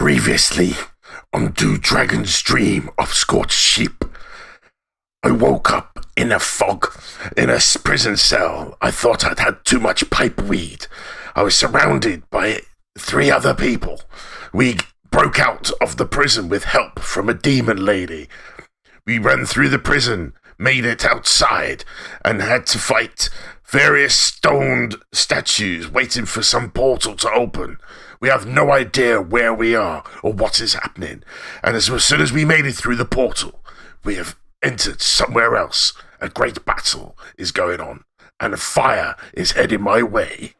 Previously, on Do Dragon's Dream of Scorched Sheep, I woke up in a fog in a prison cell. I thought I'd had too much pipe weed. I was surrounded by 3 other people. We broke out of the prison with help from a demon lady. We ran through the prison, made it outside, and had to fight various stoned statues waiting for some portal to open. We have no idea where we are or what is happening. And as soon as we made it through the portal, we have entered somewhere else. A great battle is going on, and a fire is heading my way.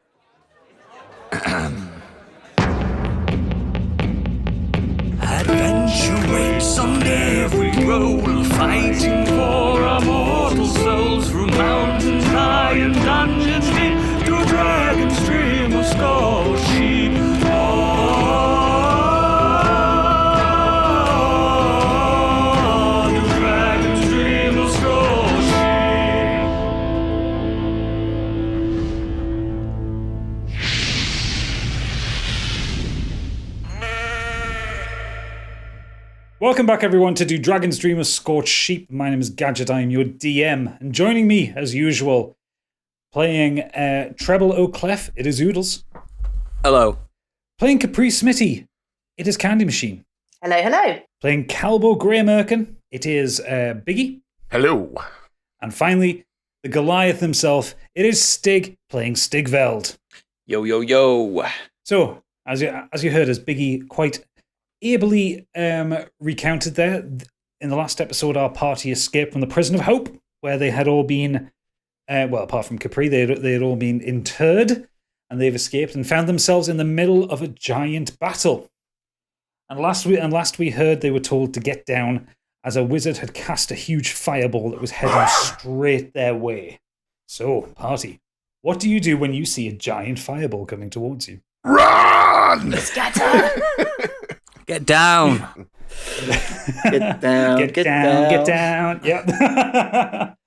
Adventure waits someday if we roll, fighting for our mortal souls through mountains high and dungeons deep, to Dragon's Dream of Scorched Sheep. To Dragon's Dream of Scorched Welcome back, everyone, to Do Dragon's Dream of Scorched Sheep. My name is Gadget, I am your DM, and joining me, as usual, playing Treble O'Clef, it is Oodles. Hello. Playing Capri Smitty, it is Candy Machine. Hello, hello. Playing Calbo Greymerkin, it is Biggie. Hello. And finally, the Goliath himself, it is Stig, playing Stigveld. Yo, yo, yo. So, as you heard, as Biggie quite ably recounted there, in the last episode, our party escaped from the Prison of Hope, where they had all been, well, apart from Capri, they had all been interred, and they've escaped and found themselves in the middle of a giant battle. And last we heard, they were told to get down, as a wizard had cast a huge fireball that was heading straight their way. So, party, what do you do when you see a giant fireball coming towards you? Run! Scatter! Get down. Get down. Get down. Yep.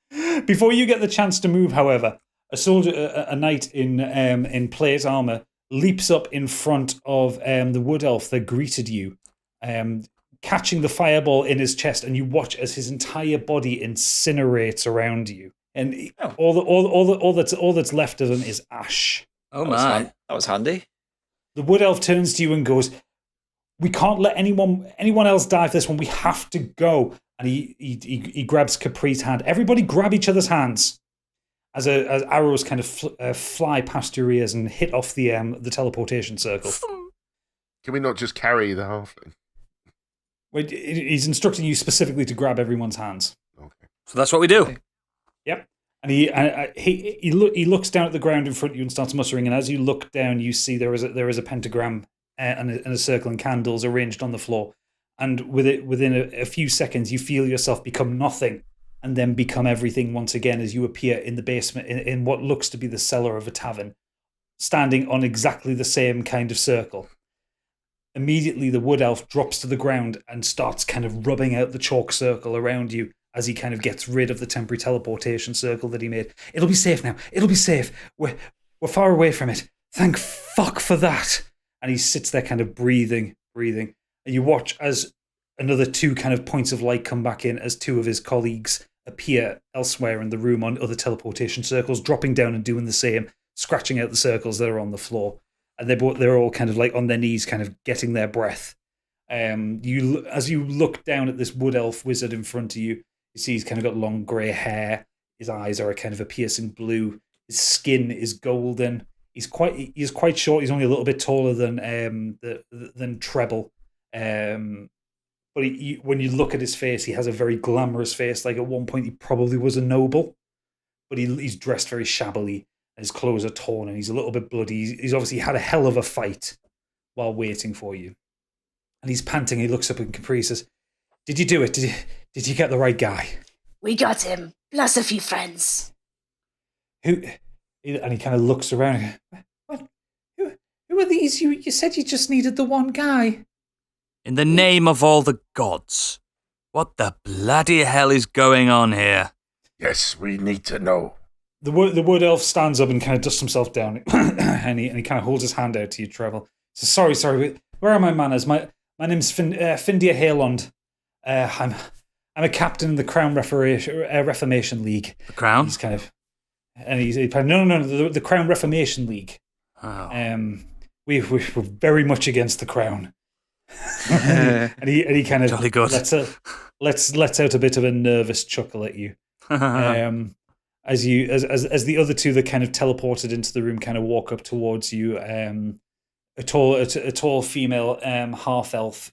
Before you get the chance to move, however, a soldier, a knight in plate armor, leaps up in front of the wood elf that greeted you, catching the fireball in his chest, and you watch as his entire body incinerates around you, and all that's left of him is ash. Oh my, That was handy. The wood elf turns to you and goes, "We can't let anyone else die for this one. We have to go." And he grabs Capri's hand. Everybody grab each other's hands as arrows kind of fly past your ears and hit off the teleportation circle. Can we not just carry the halfling? Wait, he's instructing you specifically to grab everyone's hands. Okay. So that's what we do. Yep. And he looks down at the ground in front of you and starts muttering. And as you look down, you see there is a pentagram and a circle and candles arranged on the floor. And within a few seconds, you feel yourself become nothing and then become everything once again as you appear in the basement, in what looks to be the cellar of a tavern, standing on exactly the same kind of circle. Immediately, the wood elf drops to the ground and starts kind of rubbing out the chalk circle around you as he kind of gets rid of the temporary teleportation circle that he made. It'll be safe now. It'll be safe. We're far away from it. Thank fuck for that. And he sits there kind of breathing. And you watch as another 2 kind of points of light come back in as 2 of his colleagues appear elsewhere in the room on other teleportation circles, dropping down and doing the same, scratching out the circles that are on the floor. And they're all kind of like on their knees, kind of getting their breath. As you look down at this wood elf wizard in front of you, you see he's kind of got long grey hair. His eyes are a kind of a piercing blue. His skin is golden. He's quite short. He's only a little bit taller than Treble. But when you look at his face, he has a very glamorous face. Like at one point, he probably was a noble, but he's dressed very shabbily. And his clothes are torn, and he's a little bit bloody. He's obviously had a hell of a fight while waiting for you. And he's panting. He looks up at Capri and says, "Did you do it? Did you get the right guy?" We got him, plus a few friends. Who? And he kind of looks around. What? Who are these? You said you just needed the one guy. In the name of all the gods, what the bloody hell is going on here? Yes, we need to know. The wood elf stands up and kind of dusts himself down, and he kind of holds his hand out to you, Trevor. Says, sorry, where are my manners? My name's Findia Halond. I'm a captain in the Crown Reformation League. The Crown? He's kind of, and he's no, the Crown Reformation League. Oh. We're very much against the Crown. and he kind of Jolly good. lets out a bit of a nervous chuckle at you. As the other two that kind of teleported into the room kind of walk up towards you, a tall female half elf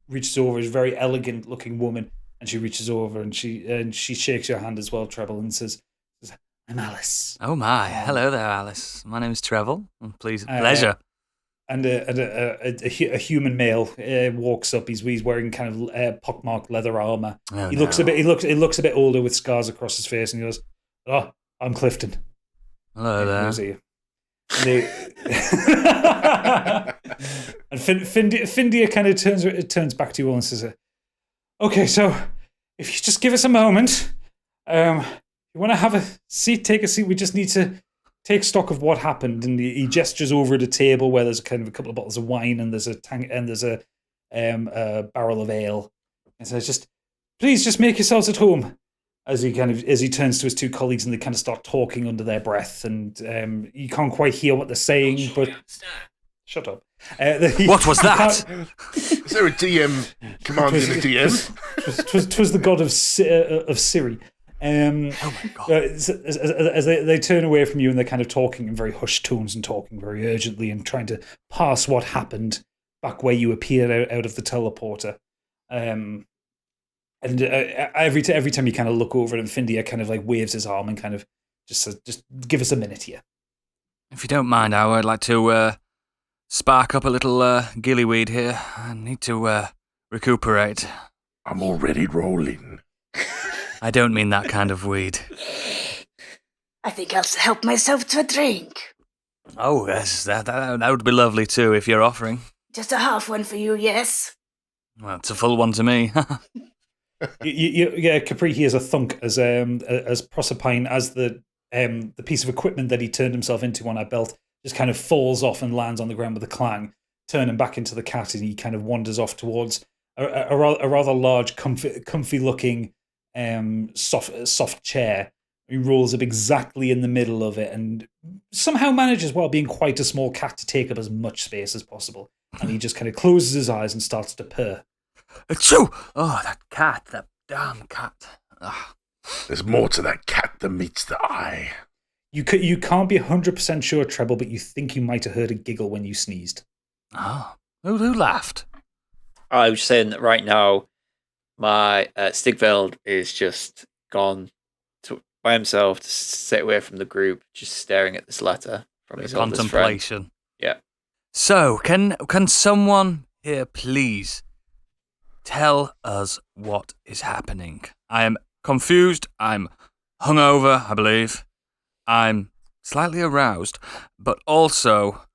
reaches over, is a very elegant looking woman, and she reaches over and she shakes your hand as well, Treble, and says, "I'm Alice." Oh my! Hello there, Alice. My name is Treble. Pleasure. And a human male walks up. He's wearing kind of pockmarked leather armor. Oh, He looks a bit older with scars across his face, and he goes, "Oh, I'm Clifton." Hello there. And Findia kind of turns back to you all and says, "Okay, so if you just give us a moment, you want to have a seat, take a seat. We just need to take stock of what happened." And he gestures over at a table where there's kind of a couple of bottles of wine and there's a tank and there's a barrel of ale. And says, "Please just make yourselves at home." As he turns to his two colleagues and they kind of start talking under their breath, and you can't quite hear what they're saying. But shut up. What was that? Is there a DM commanding a DM? Twas the god of Siri. Oh my God. As they turn away from you and they're kind of talking in very hushed tones and talking very urgently and trying to pass what happened back where you appeared out of the teleporter. And every time you kind of look over, and Findia kind of like waves his arm and kind of just says, "Just give us a minute here." If you don't mind, I would like to spark up a little gillyweed here. I need to recuperate. I'm already rolling. I don't mean that kind of weed. I think I'll help myself to a drink. Oh, yes, that would be lovely too if you're offering. Just a half one for you, yes? Well, it's a full one to me. Capri hears a thunk as Proserpine, as the piece of equipment that he turned himself into on our belt just kind of falls off and lands on the ground with a clang, turning back into the cat, and he kind of wanders off towards a rather large, comfy looking soft chair. He rolls up exactly in the middle of it and somehow manages, while being quite a small cat, to take up as much space as possible. And he just kind of closes his eyes and starts to purr. Achoo! Oh, that damn cat. Ugh. There's more to that cat than meets the eye. You can't be 100% sure, Treble, but you think you might have heard a giggle when you sneezed. Oh, who laughed? I was saying that right now, my Stigveld is just gone by himself to sit away from the group, just staring at this letter from his oldest friend. Contemplation. Yeah. So, can someone here please tell us what is happening? I am confused. I'm hungover, I believe. I'm slightly aroused, but also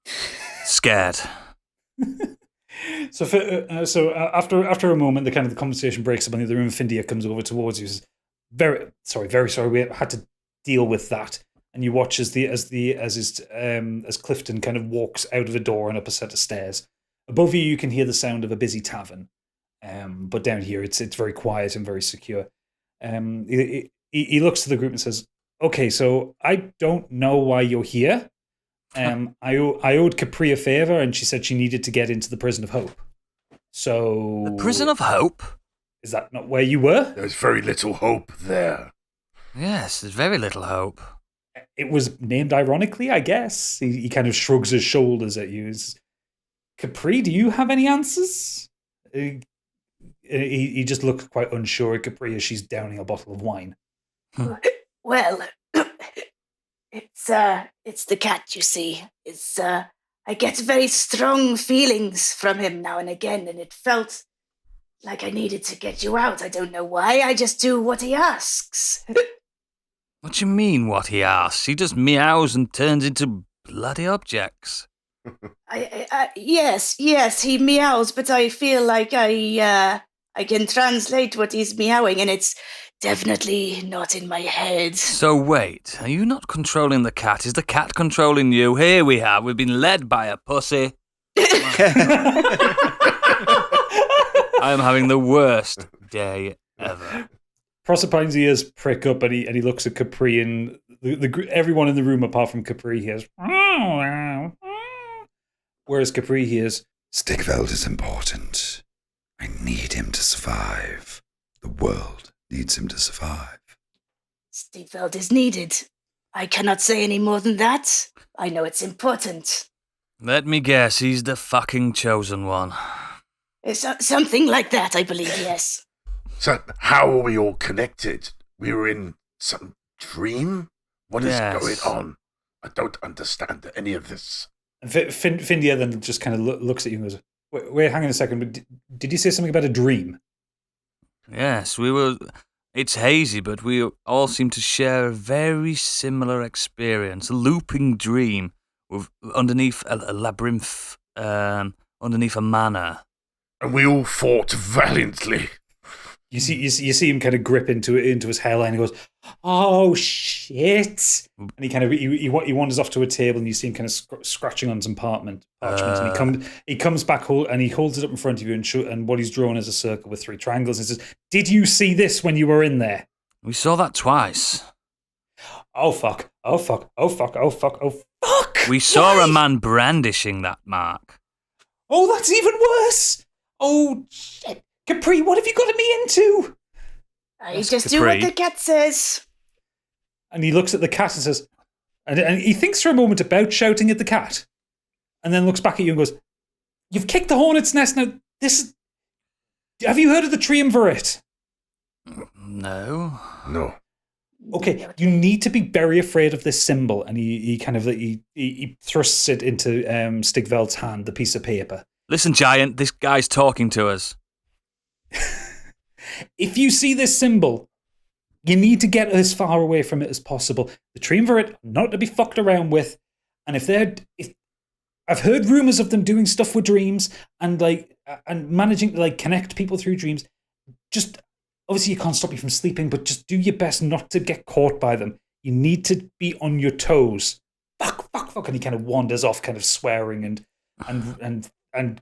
scared. So after a moment, the conversation breaks up in the other room. Findia comes over towards you. Says, very sorry. We had to deal with that. And you watch as Clifton kind of walks out of a door and up a set of stairs. Above you, you can hear the sound of a busy tavern. But down here, it's very quiet and very secure. He looks to the group and says, "Okay, so I don't know why you're here. I owed Capri a favor, and she said she needed to get into the Prison of Hope. So The Prison of Hope? Is that not where you were? There's very little hope there. Yes, there's very little hope. It was named ironically, I guess." He kind of shrugs his shoulders at you. Capri, do you have any answers? He just looks quite unsure at Capri as she's downing a bottle of wine. Well, it's the cat, you see. I get very strong feelings from him now and again, and it felt like I needed to get you out. I don't know why. I just do what he asks. What do you mean, what he asks? He just meows and turns into bloody objects. Yes, he meows, but I feel like I can translate what he's meowing, and it's definitely not in my head. So wait, are you not controlling the cat? Is the cat controlling you? Here we have. We've been led by a pussy. I am having the worst day ever. Proserpine's ears prick up and he looks at Capri and everyone in the room apart from Capri hears. Whereas Capri hears. Stigveld is important. I need him to survive. The world needs him to survive. Stigveld is needed. I cannot say any more than that. I know it's important. Let me guess, he's the fucking chosen one. Something like that, I believe, yes. So, how are we all connected? We were in some dream? What is going on? I don't understand any of this. Findia then just kind of looks at you and goes, wait, hang on a second, but did you say something about a dream? Yes, we were... It's hazy, but we all seem to share a very similar experience. A looping dream underneath a labyrinth, underneath a manor. And we all fought valiantly. You see him kind of grip into his hairline and goes, "Oh shit!" And he kind of he wanders off to a table and you see him kind of scratching on some parchment. And he comes back and he holds it up in front of you and what he's drawn is a circle with 3 triangles and says, "Did you see this when you were in there?" We saw that twice. Oh fuck! Oh fuck! Oh fuck! Oh fuck! Oh fuck! We saw a man brandishing that mark. Oh, that's even worse! Oh shit! Capri, what have you gotten me into? I just do what the cat says. And he looks at the cat and says, and he thinks for a moment about shouting at the cat, and then looks back at you and goes, "You've kicked the hornet's nest now. Have you heard of the triumvirate?" No. Okay, you need to be very afraid of this symbol. And he thrusts it into Stigveld's hand, the piece of paper. Listen, Giant, this guy's talking to us. If you see this symbol, you need to get as far away from it as possible. The triumvirate, not to be fucked around with. And if I've heard rumors of them doing stuff with dreams and managing to connect people through dreams. Just obviously you can't stop you from sleeping, but just do your best not to get caught by them. You need to be on your toes. Fuck, and he kind of wanders off, kind of swearing and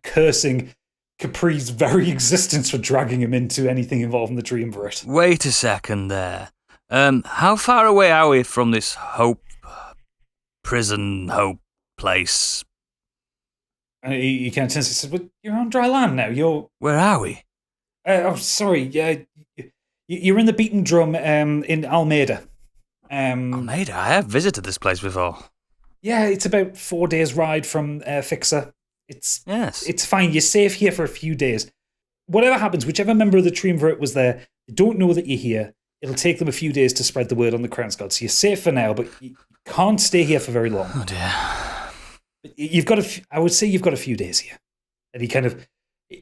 cursing Capri's very existence for dragging him into anything involving the triumvirate. Wait a second there. How far away are we from this prison place? And he kind of turns and says, "Well, you're on dry land now. Where are we?" Sorry. You're in the Beaten Drum in Almeida. Almeida? I have visited this place before. Yeah, it's about 4 days' ride from Fixer. It's fine. You're safe here for a few days. Whatever happens, whichever member of the triumvirate was there, they don't know that you're here. It'll take them a few days to spread the word on the Crown God. So you're safe for now, but you can't stay here for very long. Oh dear. I would say you've got a few days here. And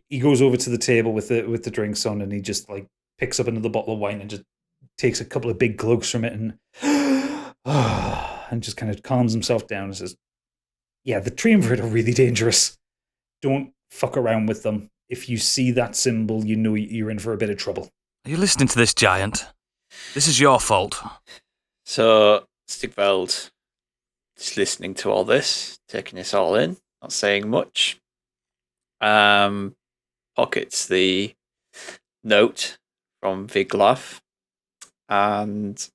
he goes over to the table with the drinks on, and he just picks up another bottle of wine and just takes a couple of big glugs from it and just kind of calms himself down and says, "Yeah, the triumvirate are really dangerous. Don't fuck around with them. If you see that symbol, you know you're in for a bit of trouble." Are you listening to this, Giant? This is your fault. So, Stigveld just listening to all this, taking this all in, not saying much. Pockets the note from Viglav and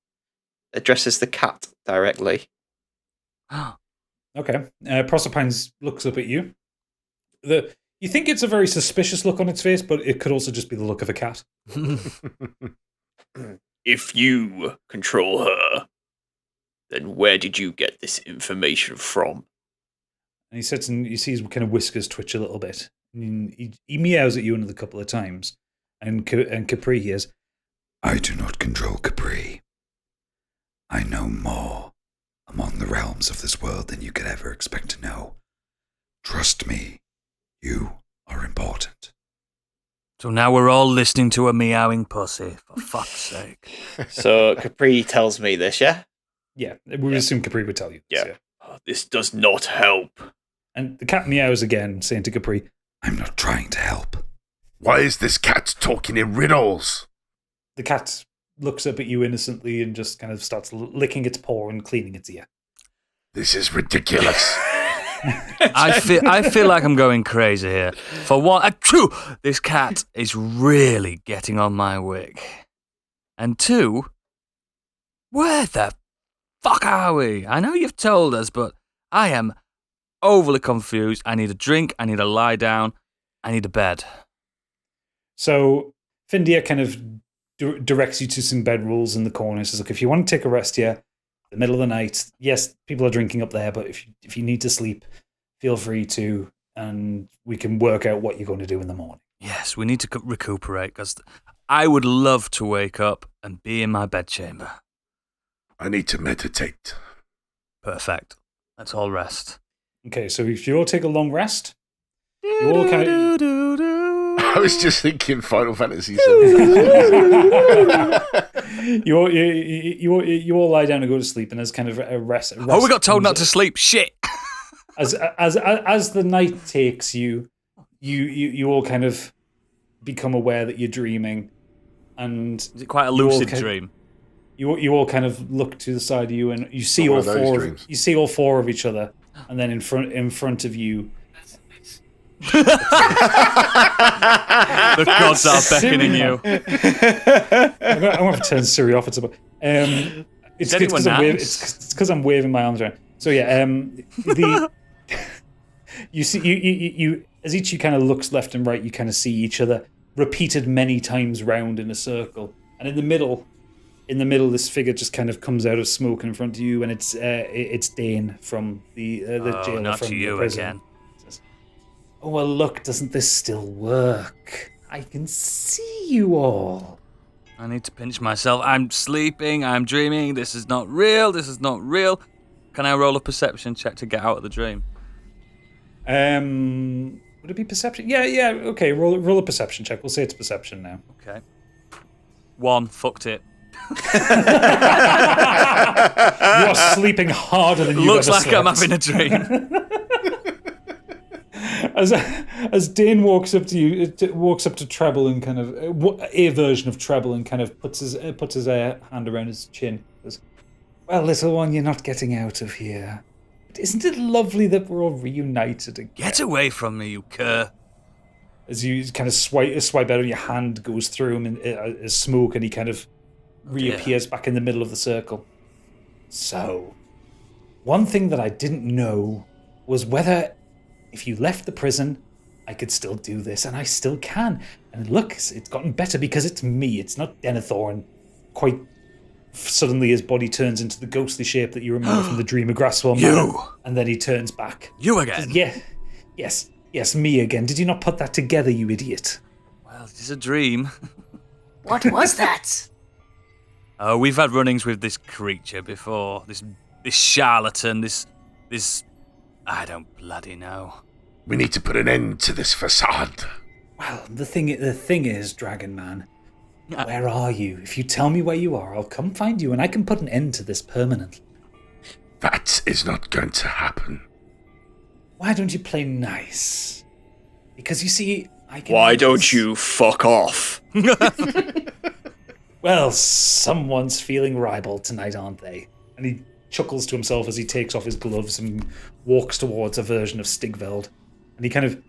addresses the cat directly. Okay. Proserpine looks up at you. You think it's a very suspicious look on its face, but it could also just be the look of a cat. If you control her, then where did you get this information from? And he sits and you see his kind of whiskers twitch a little bit. And he meows at you another couple of times. And Capri hears, "I do not control Capri. I know more among the realms of this world than you could ever expect to know. Trust me, you are important." So now we're all listening to a meowing pussy, for fuck's sake. So Capri tells me this, yeah? Yeah, we assume Capri would tell you. Yeah. So. Oh, this does not help. And the cat meows again, saying to Capri, "I'm not trying to help." Why is this cat talking in riddles? The cat looks up at you innocently and just kind of starts licking its paw and cleaning its ear. This is ridiculous. I feel like I'm going crazy here. For one, two, this cat is really getting on my wick. And two, where the fuck are we? I know you've told us, but I am overly confused. I need a drink. I need to lie down. I need a bed. So Findia kind of directs you to some bed rules in the corner. Says, look, if you want to take a rest here, the middle of the night, yes, people are drinking up there, but if you need to sleep, feel free to, and we can work out what you're going to do in the morning. Yes, we need to recuperate, because I would love to wake up and be in my bedchamber. I need to meditate. Perfect. Let's all rest. Okay, so if you all take a long rest, you all kind of... I was just thinking Final Fantasy. You all lie down and go to sleep, and as kind of a rest. Oh, we got told not to sleep. Shit. As the night takes you all kind of become aware that you're dreaming, and is it quite a lucid dream? You all kind of look to the side of you, and you see all four. You see all four of each other, and then in front of you. The gods are beckoning you. I'm going to turn Siri off. It's because I'm waving my arms around. So yeah, you see you as each you kind of looks left and right, you kind of see each other repeated many times round in a circle, and in the middle, this figure just kind of comes out of smoke in front of you, and it's Dain from the jailer not from you the prison. Again. Oh, well, look, doesn't this still work? I can see you all. I need to pinch myself. I'm sleeping. I'm dreaming. This is not real. This is not real. Can I roll a perception check to get out of the dream? Would it be perception? Yeah. Okay, roll a perception check. We'll say it's perception now. Okay. 1. Fucked it. You are sleeping harder than you Looks ever like slept. I'm having a dream. As Dain walks up to Treble and kind of a version of Treble and kind of puts his hand around his chin. Goes, well, little one, you're not getting out of here. But isn't it lovely that we're all reunited again? Get away from me, you cur! As you kind of swipe out, and your hand goes through him as smoke, and he kind of reappears back in the middle of the circle. So, one thing that I didn't know was whether, if you left the prison, I could still do this, and I still can. And look, it's gotten better because it's me. It's not Denethor, and quite suddenly his body turns into the ghostly shape that you remember from the Dream of Grasswell. You! And then he turns back. You again? Yes, me again. Did you not put that together, you idiot? Well, it's a dream. What was that? Oh, we've had run-ins with this creature before. This charlatan, this... I don't bloody know. We need to put an end to this facade. Well, the thing is, Dragon Man, where are you? If you tell me where you are, I'll come find you, and I can put an end to this permanently. That is not going to happen. Why don't you play nice? Because you see, I can... Why don't you fuck off? Well, someone's feeling ribald tonight, aren't they? And he chuckles to himself as he takes off his gloves and walks towards a version of Stigveld. And he kind of,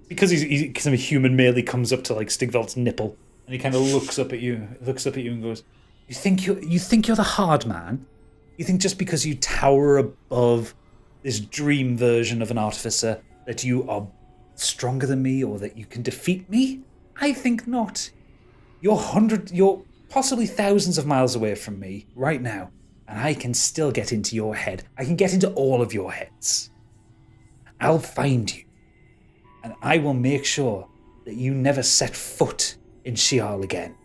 because he's kind of a human male, he comes up to like Stigveld's nipple, and he kind of looks up at you and goes, You think you're the hard man? You think just because you tower above this dream version of an artificer that you are stronger than me, or that you can defeat me? I think not. You're possibly thousands of miles away from me right now, and I can still get into your head. I can get into all of your heads. I'll find you, and I will make sure that you never set foot in Sheol again.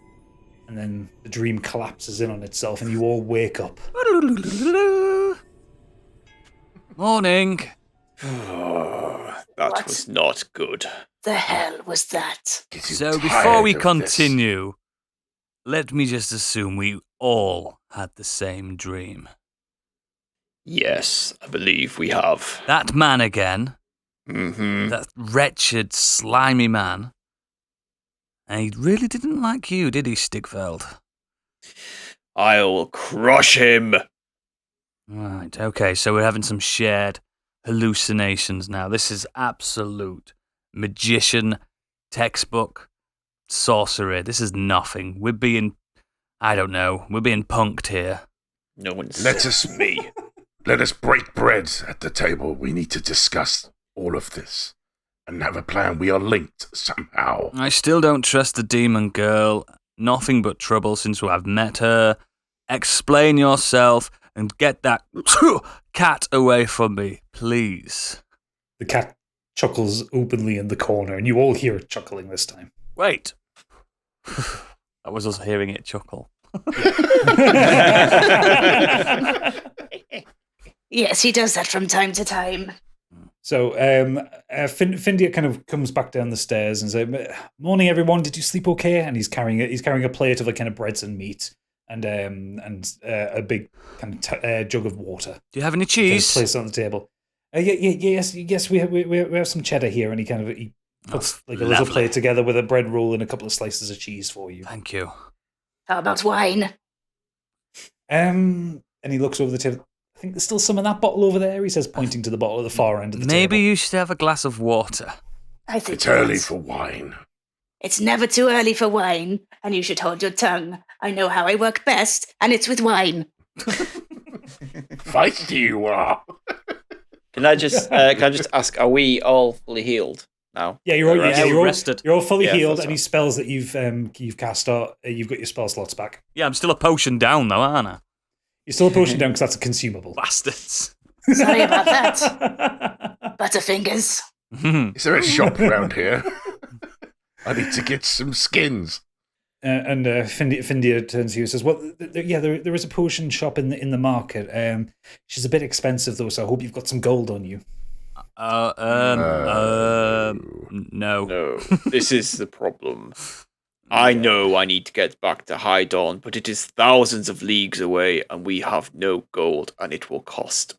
And then the dream collapses in on itself, and you all wake up. Morning. That was not good. The hell was that? So before we continue, let me just assume we all had the same dream. Yes, I believe we have. That man again. Mm-hmm. That wretched, slimy man. And he really didn't like you, did he, Stigveld? I'll crush him. Right, okay, so we're having some shared hallucinations now. This is absolute magician textbook sorcery. This is nothing. We're being, I don't know, we're being punked here. No one's Let us break bread at the table. We need to discuss all of this and have a plan. We are linked somehow. I still don't trust the demon girl. Nothing but trouble since I've met her. Explain yourself and get that cat away from me, please. The cat chuckles openly in the corner, and you all hear it chuckling this time. Wait. That was us hearing it chuckle. Yes, he does that from time to time. So Findia kind of comes back down the stairs and says, "Morning, everyone. Did you sleep okay?" And he's carrying a plate of like kind of breads and meat and a big kind of jug of water. Do you have any cheese? Placed on the table. Yes. We have some cheddar here, and he puts like a little plate together with a bread roll and a couple of slices of cheese for you. Thank you. How about wine? And he looks over the table. I think there's still some in that bottle over there, he says, pointing to the bottle at the far end of the table. Maybe you should have a glass of water. I think It's early for wine. It's never too early for wine, and you should hold your tongue. I know how I work best, and it's with wine. Feisty you are. Can I just ask, are we all fully healed now? Yeah, you're all rested. You're all fully Yeah, healed. that's Any spells that you've cast out, you've got your spell slots back. Yeah, I'm still a potion down though, aren't I? You're still a potion down because that's a consumable. Bastards. Sorry about that. Butterfingers. Is there a shop around here? I need to get some skins. And Findia turns to you and says, "Well, there is a potion shop in the market. She's a bit expensive though, so I hope you've got some gold on you." No. No, this is the problem. I know I need to get back to High Dawn, but it is thousands of leagues away, and we have no gold, and it will cost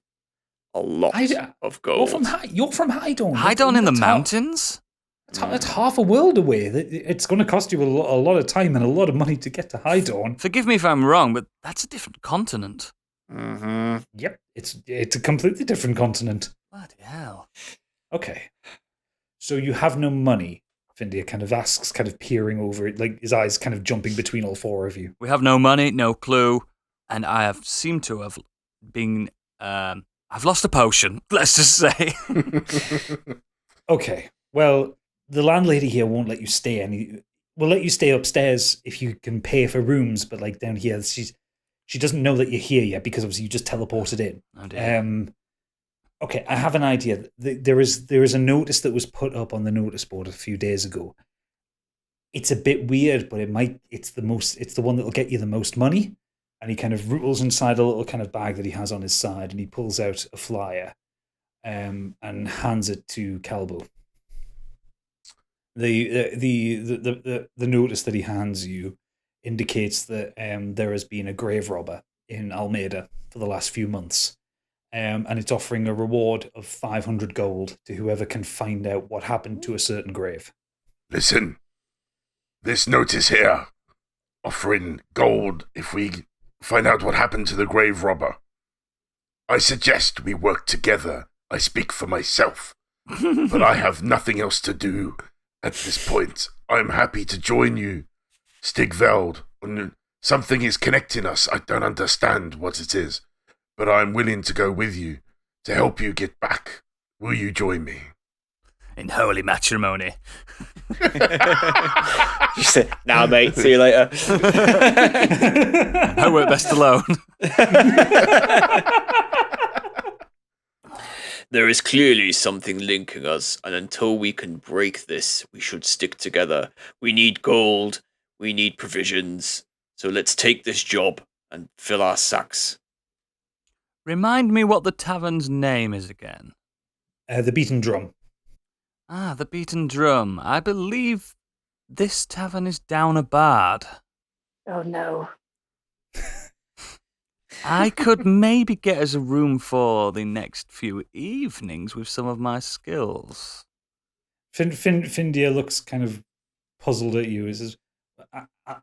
a lot of gold. You're from High Dawn. High Dawn in the mountains? It's half a world away. It's going to cost you a lot of time and a lot of money to get to High Dawn. Forgive me if I'm wrong, but that's a different continent. Mm-hmm. Yep, it's a completely different continent. Bloody hell. Okay, so you have no money. Findia kind of asks, kind of peering over it, like his eyes kind of jumping between all four of you. We have no money, no clue, and I have seemed to have been. I've lost a potion. Let's just say. Okay, well, the landlady here won't let you stay. We'll let you stay upstairs if you can pay for rooms, but like down here, she doesn't know that you're here yet because obviously you just teleported in. Oh dear. Okay, I have an idea. There is a notice that was put up on the notice board a few days ago. It's a bit weird, but it's the one that will get you the most money. And he kind of rolls inside a little kind of bag that he has on his side, and he pulls out a flyer, and hands it to Calbo. The notice that he hands you indicates that there has been a grave robber in Almeida for the last few months. And it's offering a reward of 500 gold to whoever can find out what happened to a certain grave. Listen, this notice here, offering gold if we find out what happened to the grave robber. I suggest we work together. I speak for myself, but I have nothing else to do at this point. I'm happy to join you, Stigveld. Something is connecting us. I don't understand what it is. But I'm willing to go with you to help you get back. Will you join me? In holy matrimony. You said, "Nah, mate. See you later." I work best alone. There is clearly something linking us, and until we can break this, we should stick together. We need gold. We need provisions. So let's take this job and fill our sacks. Remind me what the tavern's name is again. The Beaten Drum. Ah, the Beaten Drum. I believe this tavern is down a bard. Oh no. I could maybe get us a room for the next few evenings with some of my skills. Findia looks kind of puzzled at you. He says,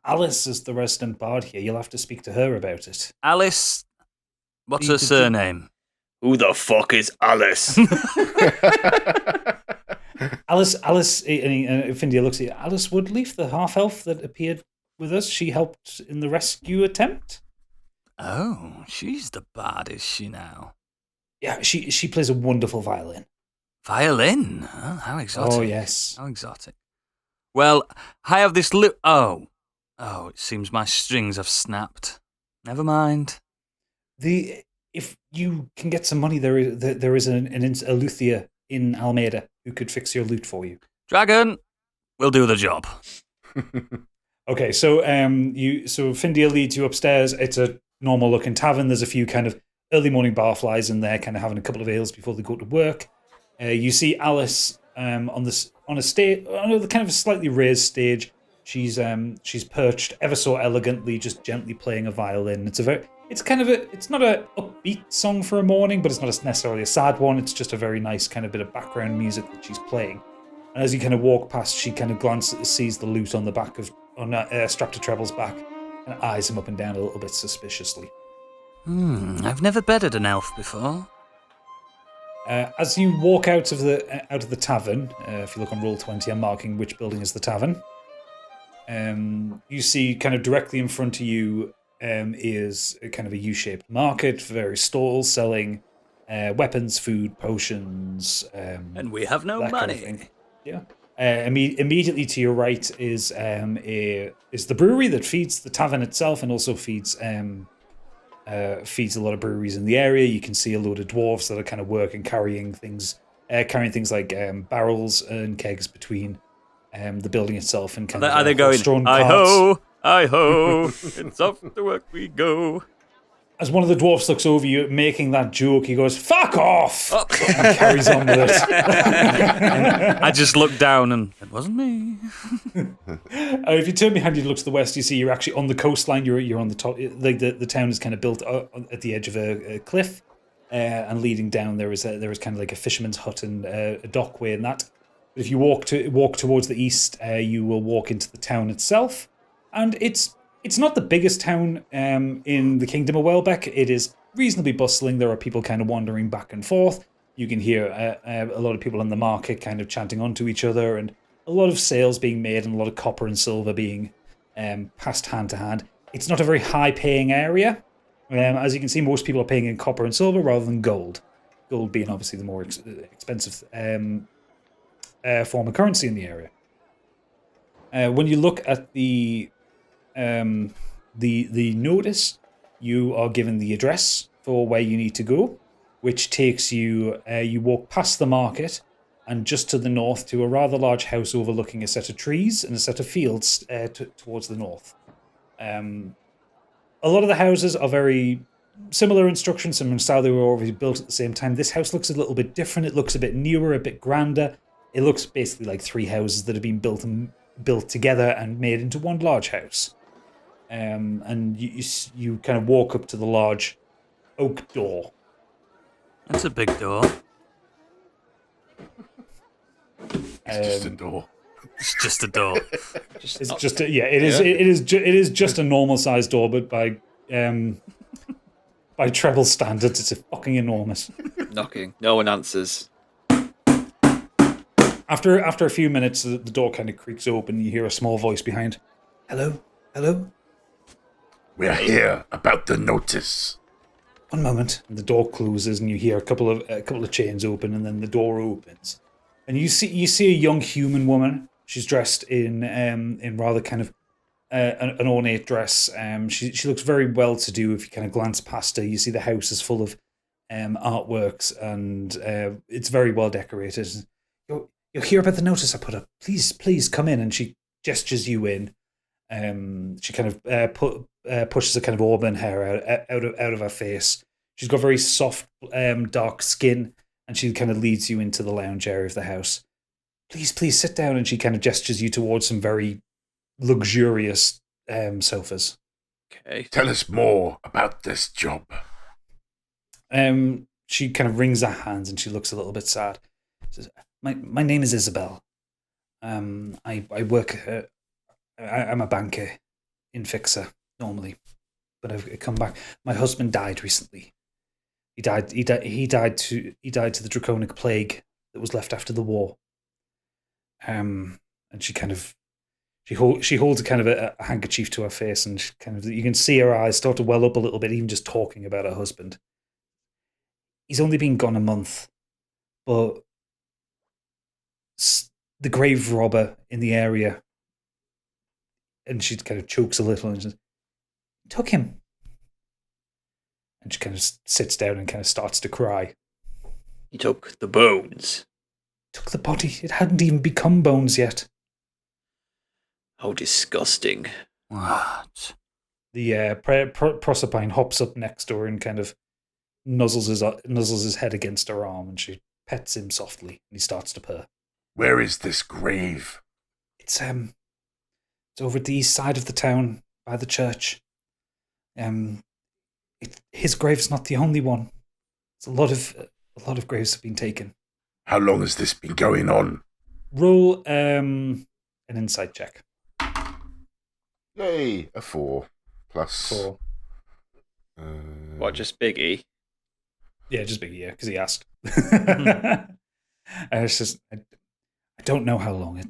Alice is the resident bard here. You'll have to speak to her about it. Alice, what's her surname? Who the fuck is Alice? Alice, and Findia looks at you. Alice Woodleaf, the half elf that appeared with us. She helped in the rescue attempt. Oh, she's the bad, is she now? Yeah, she plays a wonderful violin. Violin? Oh, how exotic. Oh, yes. How exotic. Well, I have this Oh, it seems my strings have snapped. Never mind. If you can get some money, there is a luthier in Almeida who could fix your lute for you. Dragon, we'll do the job. Okay, so Findia leads you upstairs. It's a normal looking tavern. There's a few kind of early morning barflies in there, kind of having a couple of ales before they go to work. You see Alice on a stage, on a kind of a slightly raised stage. She's perched ever so elegantly, just gently playing a violin. It's not a upbeat song for a morning, but it's not necessarily a sad one. It's just a very nice kind of bit of background music that she's playing. And as you kind of walk past, she kind of sees the lute on the back strapped to Treble's back, and eyes him up and down a little bit suspiciously. I've never bedded an elf before. As you walk out of the tavern, if you look on Roll20, I'm marking which building is the tavern. You see kind of directly in front of you is a kind of a U-shaped market, various stalls selling weapons, food, potions. And we have no money. Kind of yeah. Immediately to your right is the brewery that feeds the tavern itself and also feeds a lot of breweries in the area. You can see a load of dwarves that are kind of working, carrying things like barrels and kegs between the building itself and kind of. Are they going? I ho, I ho! It's off to work we go. As one of the dwarfs looks over you, making that joke, he goes, "Fuck off!" And carries on with it. I just looked down and it wasn't me. If you turn behind you and look to the west, you see you're actually on the coastline. You're on the top. Like the town is kind of built at the edge of a cliff, and leading down there is kind of like a fisherman's hut and a dockway and that. But if you walk towards the east, you will walk into the town itself, and it's not the biggest town in the Kingdom of Welbeck. It is reasonably bustling. There are people kind of wandering back and forth. You can hear a lot of people in the market kind of chanting onto each other, and a lot of sales being made and a lot of copper and silver being passed hand to hand. It's not a very high-paying area. As you can see, most people are paying in copper and silver rather than gold. Gold being obviously the more expensive form of currency in the area. When you look at the notice, you are given the address for where you need to go, which takes you, you walk past the market and just to the north to a rather large house overlooking a set of trees and a set of fields towards the north. A lot of the houses are very similar in structure, similar in style. They were already built at the same time. This house looks a little bit different. It looks a bit newer, a bit grander. It looks basically like three houses that have been built together and made into one large house. And you kind of walk up to the large oak door. That's a big door. It's just a door. It's just a door. It is just a normal sized door, but by treble standards, it's fucking enormous. Knocking. No one answers. After a few minutes, the door kind of creaks open. You hear a small voice behind. Hello. We're here about the notice. One moment. And the door closes, and you hear a couple of chains open, and then the door opens, and you see a young human woman. She's dressed in rather kind of an ornate dress. She looks very well to do. If you kind of glance past her, you see the house is full of artworks, and it's very well decorated. You'll hear about the notice I put up. Please come in. And she gestures you in. She kind of pushes a kind of auburn hair out of her face. She's got very soft, dark skin, and she kind of leads you into the lounge area of the house. Please sit down. And she kind of gestures you towards some very luxurious sofas. Okay. Tell us more about this job. She kind of wrings her hands and she looks a little bit sad. She says, My name is Isabel. I work. I'm a banker in Fixer normally, but I've come back. My husband died recently. He died to the draconic plague that was left after the war. And she kind of she holds a kind of a handkerchief to her face, and she kind of, you can see her eyes start to well up a little bit, even just talking about her husband. He's only been gone a month, but the grave robber in the area, and she kind of chokes a little and says, took him. And she kind of sits down and kind of starts to cry. He took the bones. Took the body. It hadn't even become bones yet. How disgusting. What? The Proserpine hops up next to her and kind of nuzzles his head against her arm, and she pets him softly, and he starts to purr. Where is this grave? It's over at the east side of the town by the church. His grave's not the only one. It's a lot of graves have been taken. How long has this been going on? Roll an insight check. Yay, a 4 plus 4. What, just Biggie? Yeah, just big, yeah, because he asked. It's just, I don't know how long.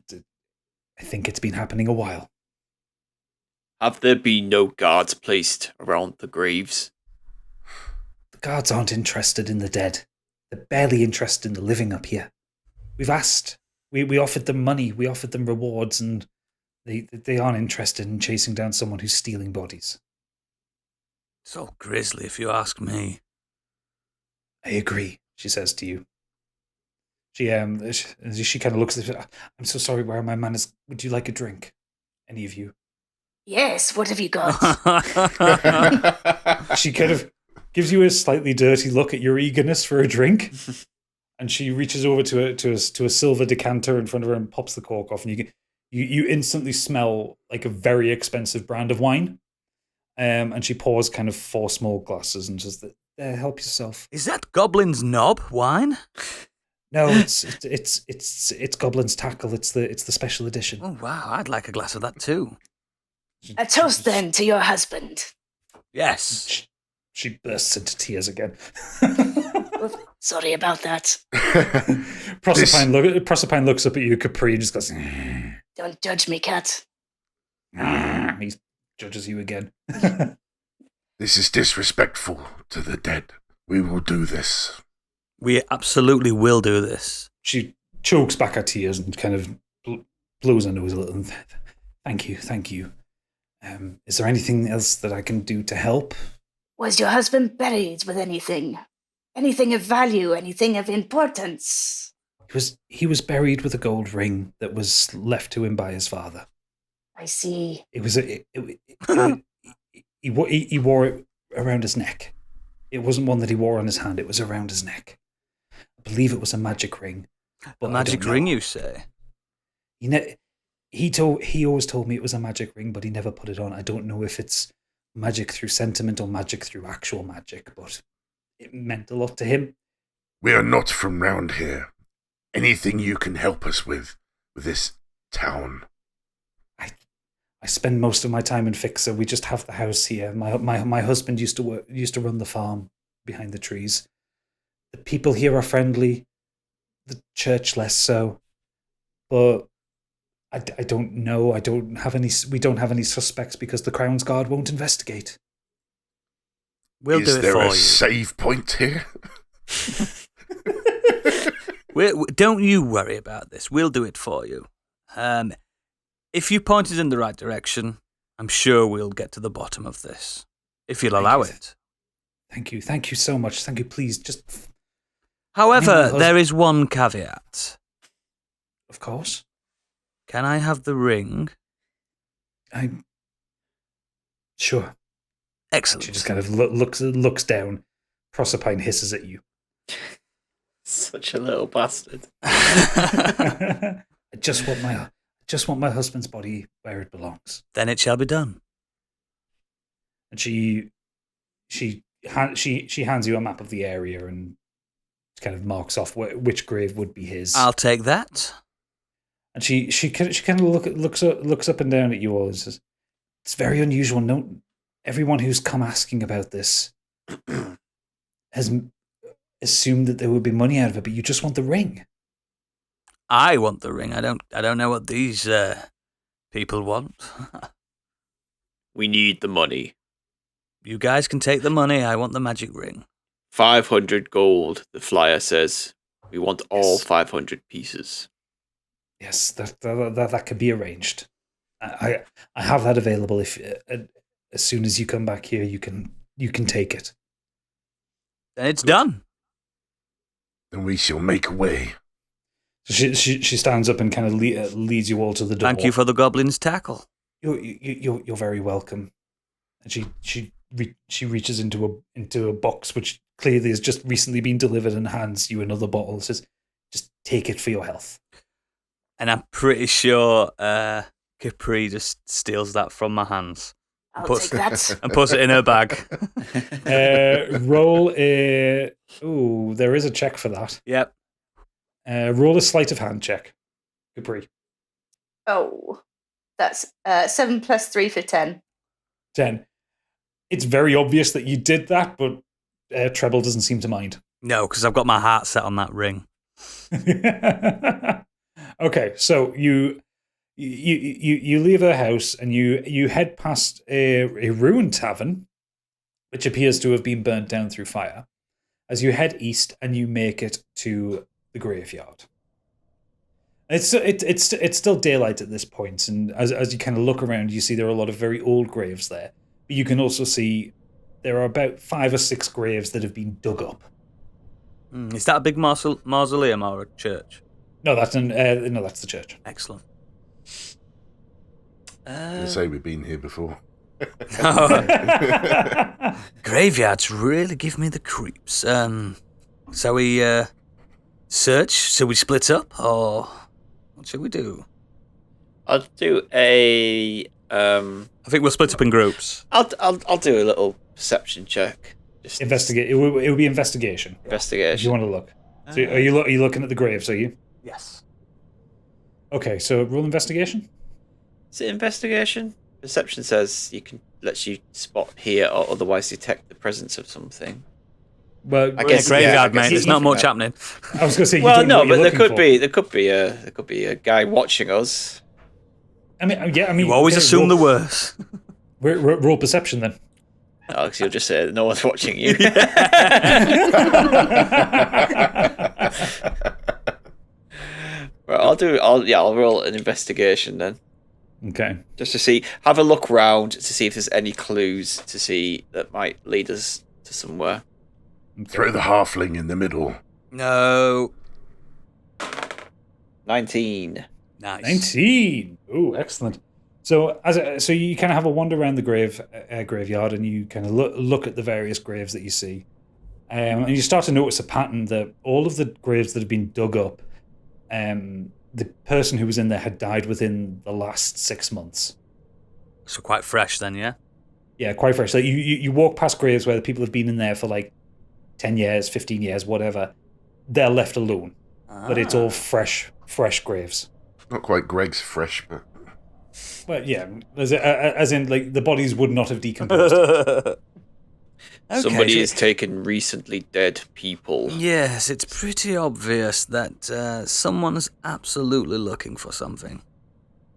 I think it's been happening a while. Have there been no guards placed around the graves? The guards aren't interested in the dead. They're barely interested in the living up here. We've asked. We offered them money. We offered them rewards, and they aren't interested in chasing down someone who's stealing bodies. It's all grisly, if you ask me. I agree, she says to you. She kind of looks at it. I'm so sorry, where are my manners? Would you like a drink? Any of you? Yes, what have you got? She kind of gives you a slightly dirty look at your eagerness for a drink, and she reaches over to a silver decanter in front of her and pops the cork off, and you instantly smell like a very expensive brand of wine. And she pours kind of 4 small glasses and says, "Help yourself." Is that Goblin's Knob wine? No, it's Goblin's Tackle. It's the special edition. Oh wow, I'd like a glass of that too. A toast then to your husband. Yes. She bursts into tears again. Sorry about that. Proserpine looks up at you, Capri, and just goes, Don't judge me, cat. He judges you again. This is disrespectful to the dead. We will do this. We absolutely will do this. She chokes back her tears and kind of blows her nose a little. Thank you. Is there anything else that I can do to help? Was your husband buried with anything? Anything of value? Anything of importance? He was buried with a gold ring that was left to him by his father. I see. He wore it around his neck. It wasn't one that he wore on his hand. It was around his neck. I believe it was a magic ring. A magic ring, you say? He always told me it was a magic ring, but he never put it on. I don't know if it's magic through sentiment or magic through actual magic, but it meant a lot to him. We are not from round here. Anything you can help us with this town. I spend most of my time in Fixer. We just have the house here. My husband used to run the farm behind the trees. The people here are friendly. The church less so. But I don't know. We don't have any suspects because the Crown's Guard won't investigate. We'll do it for you. Is there a save point here? Don't you worry about this. We'll do it for you. If you point us in the right direction, I'm sure we'll get to the bottom of this. If you'll allow it. Thank you. Thank you so much. Thank you. Please, just... However, there is one caveat. Of course. Can I have the ring? Sure. Excellent. She just kind of looks down. Proserpine hisses at you. Such a little bastard. I just want my husband's body where it belongs. Then it shall be done. And she hands you a map of the area and kind of marks off which grave would be his. I'll take that. And she kind of looks up and down at you all and says, "It's very unusual. No, everyone who's come asking about this has assumed that there would be money out of it, but you just want the ring. I want the ring. I don't know what these people want. We need the money. You guys can take the money. I want the magic ring. 500 gold, the flyer says. We want all Yes. 500 pieces. Yes, that can be arranged. I have that available. If as soon as you come back here, you can take it. Then it's done. Then we shall make way. So she stands up and kind of leads you all to the door. Thank you for the goblin's tackle. You're very welcome. And she reaches into a box which clearly has just recently been delivered and hands you another bottle. It says, "Just take it for your health." And I'm pretty sure Capri just steals that from my hands. I'll Puts- take that. And puts it in her bag. Roll a... Ooh, there is a check for that. Yep. Roll a sleight of hand check. Capri. Oh, that's 7 plus 3 for 10. 10. It's very obvious that you did that, but Treble doesn't seem to mind. No, because I've got my heart set on that ring. Okay, so you leave her house and you head past a ruined tavern, which appears to have been burnt down through fire, as you head east and you make it to the graveyard. It's still daylight at this point, and as you kind of look around, you see there are a lot of very old graves there. But you can also see there are about 5 or 6 graves that have been dug up. Is that a big mausoleum or a church? No, that's the church. Excellent. I say we've been here before. Graveyards really give me the creeps. So we search? Shall we split up, or what should we do? I'll do a. I think we'll split up in groups. I'll do a little perception check. Just Investigate. It will be investigation. If you investigation. want to look. So are you looking at the graves? Are you? Yes. Okay. So roll investigation. Is it investigation? Perception says lets you spot, hear, or otherwise detect the presence of something. Well, I guess Graveyard, I guess mate. There's not much happening. I was going to say. Well, no, but there there could be a guy watching us. I mean, yeah. I mean, You always okay, assume the roll, worst. roll perception then. Alex, you'll just say no one's watching you. Right, I'll roll an investigation then. Okay. Just to have a look round to see if there's any clues to see that might lead us to somewhere. Throw the halfling in the middle. No. 19. Nice. 19. Ooh, excellent. So so you kind of have a wander around the graveyard, and you kind of look at the various graves that you see, and you start to notice a pattern that all of the graves that have been dug up, the person who was in there had died within the last 6 months. So quite fresh then, yeah? Yeah, quite fresh. Like you walk past graves where the people have been in there for like 10 years, 15 years, whatever. They're left alone, but it's all fresh graves. Not quite Greg's fresh, but Well, yeah, as in like the bodies would not have decomposed. Somebody so- has taken recently dead people. Yes, it's pretty obvious that someone is absolutely looking for something.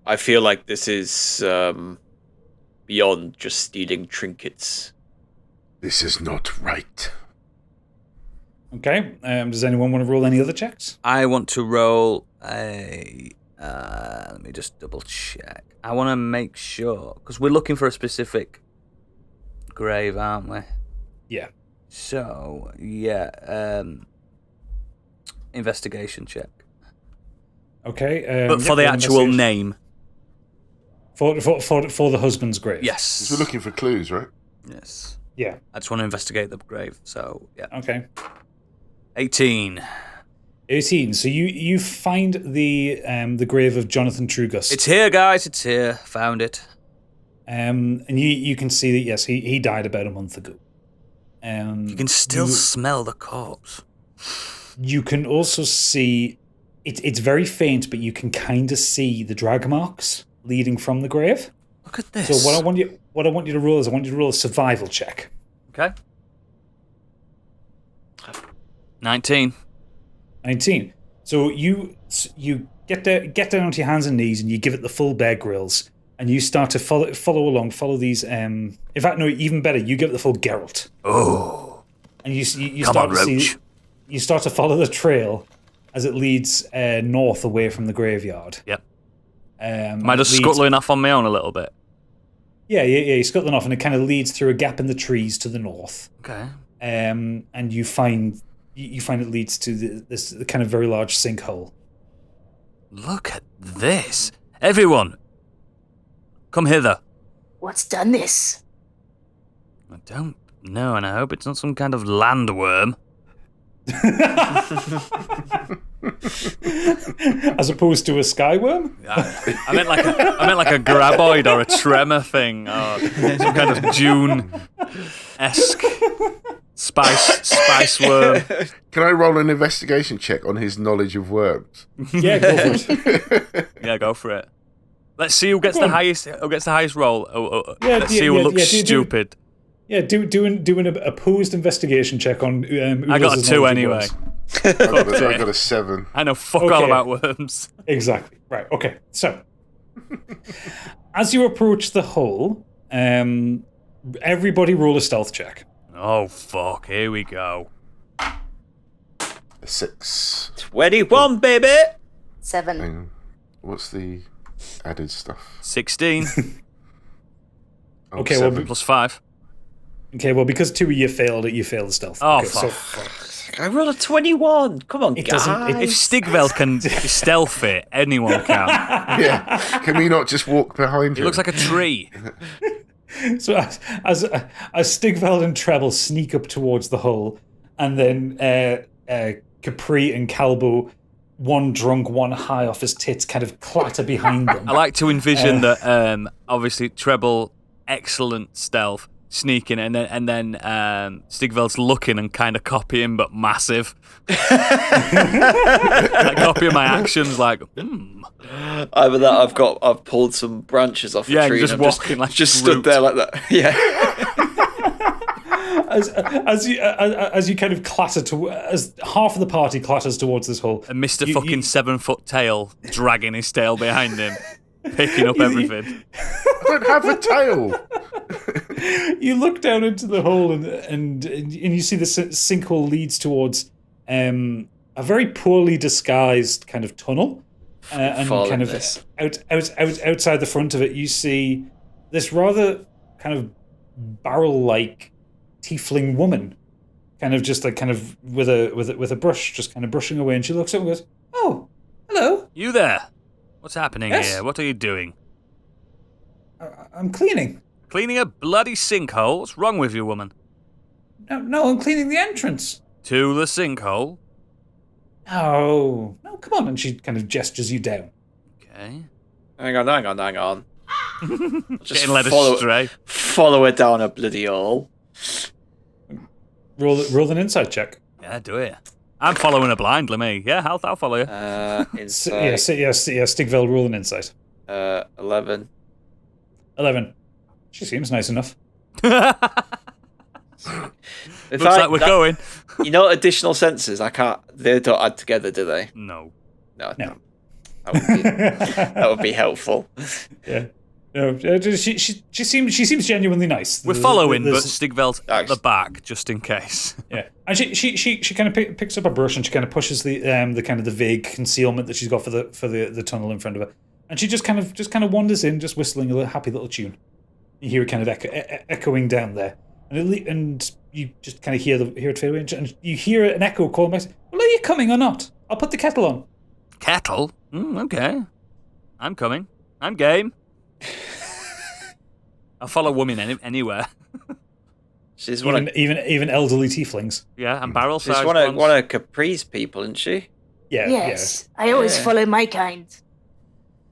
I feel like this is beyond just stealing trinkets. this is not right. Okay. Does anyone want to roll any other checks? I want to roll a... let me just double check. I want to make sure, because we're looking for a specific grave, aren't we? Yeah. So, yeah, investigation check. Okay. But for the actual name. For the husband's grave. Yes. We're looking for clues, right? Yes. Yeah. I just want to investigate the grave, so, yeah. Okay. 18. 18. So you find the grave of Jonathan Trugus. It's here, guys. It's here. Found it. And you can see that yes, he died about a month ago. You can still smell the corpse. You can also see it's very faint, but you can kind of see the drag marks leading from the grave. Look at this. So what I want you to roll is I want you to roll a survival check. Okay. 19. 19. So you get down onto your hands and knees and you give it the full Bear Grylls and you start to follow along, follow these. In fact, no, even better, you give it the full Geralt. Oh. And you Come start on, to Roach. see, you start to follow the trail as it leads north away from the graveyard. Yep. Am I just leads- scuttling off on my own a little bit? Yeah. You're scuttling off, and it kind of leads through a gap in the trees to the north. Okay. And you find it leads to this kind of very large sinkhole. Look at this. Everyone, come hither. What's done this? I don't know, and I hope it's not some kind of landworm. As opposed to a skyworm? I meant like a graboid or a tremor thing, or some kind of Dune-esque spice worm. Can I roll an investigation check on his knowledge of worms? Yeah, go for it. Yeah, go for it. Let's see who gets the highest. Who gets the highest roll? Let's see who looks stupid. Do an opposed investigation check on. I got a 2 anyway. I got a 7. I know fuck all about worms. Exactly. Right. Okay. So, as you approach the hole, everybody roll a stealth check. Oh fuck! Here we go. A 6. 21, baby. 7. And what's the added stuff? 16 Oh, Okay, well, 7. plus 5. Okay. Well, because 2 of you failed it, you failed the stealth. Oh, okay, fuck. I rolled a 21. Come on, It guys. doesn't- If Stigveld can be stealthy, anyone can. Yeah. Can we not just walk behind He him? looks like a tree. So as Stigveld and Treble sneak up towards the hole, and then Capri and Calbo, one drunk, one high off his tits, kind of clatter behind them. I like to envision that. Obviously, Treble, excellent stealth, sneaking, and then Stigveld's looking and kind of copying, but massive. Like copying my actions, like. Either that, I've pulled some branches off a Yeah, tree. you're just and I'm walking like just Groot. stood there like that. Yeah. As you kind of clatter to, as half of the party clatters towards this hole, And Mr. You- fucking 7-foot tail dragging his tail behind him, picking up everything. I don't have a tail. you look down into the hole and you see the sinkhole leads towards a very poorly disguised kind of tunnel. And Fall kind in of this. outside the front of it, you see this rather kind of barrel-like tiefling woman, kind of just like kind of with a brush, just kind of brushing away. And she looks up and goes, "Oh, hello. You there? What's happening Yes? here? What are you doing? I'm cleaning. Cleaning a bloody sinkhole? What's wrong with you, woman? No, I'm cleaning the entrance. To the sinkhole? No, come on." And she kind of gestures you down. Okay. Hang on. Just Getting led astray. follow it down a bloody hole. Roll an insight check. Yeah, do it. I'm following her blindly, me. Yeah, I'll follow you. Insight. Stigveld, roll an insight. 11. 11. She seems nice enough. In Looks fact, like we're going. You know, additional senses. They don't add together, do they? No. No. No. That would be helpful. Yeah. No, she seems genuinely nice. We're following, but There's- Stigveld's at the back, just in case. yeah, and she kind of picks up a brush and she kind of pushes the kind of the vague concealment that she's got for the tunnel in front of her, and she just kind of wanders in, just whistling a happy little tune. You hear it kind of echoing down there, and you just kind of hear it fade away, and you hear an echo calling back. "Well, are you coming or not? I'll put the kettle on." Kettle? Okay. I'm coming. I'm game. I'll follow women anywhere. She's one Even elderly tieflings. Yeah, and barrel She's size one ones. of Capri's people, isn't she? Yeah. Yes, I always follow my kind.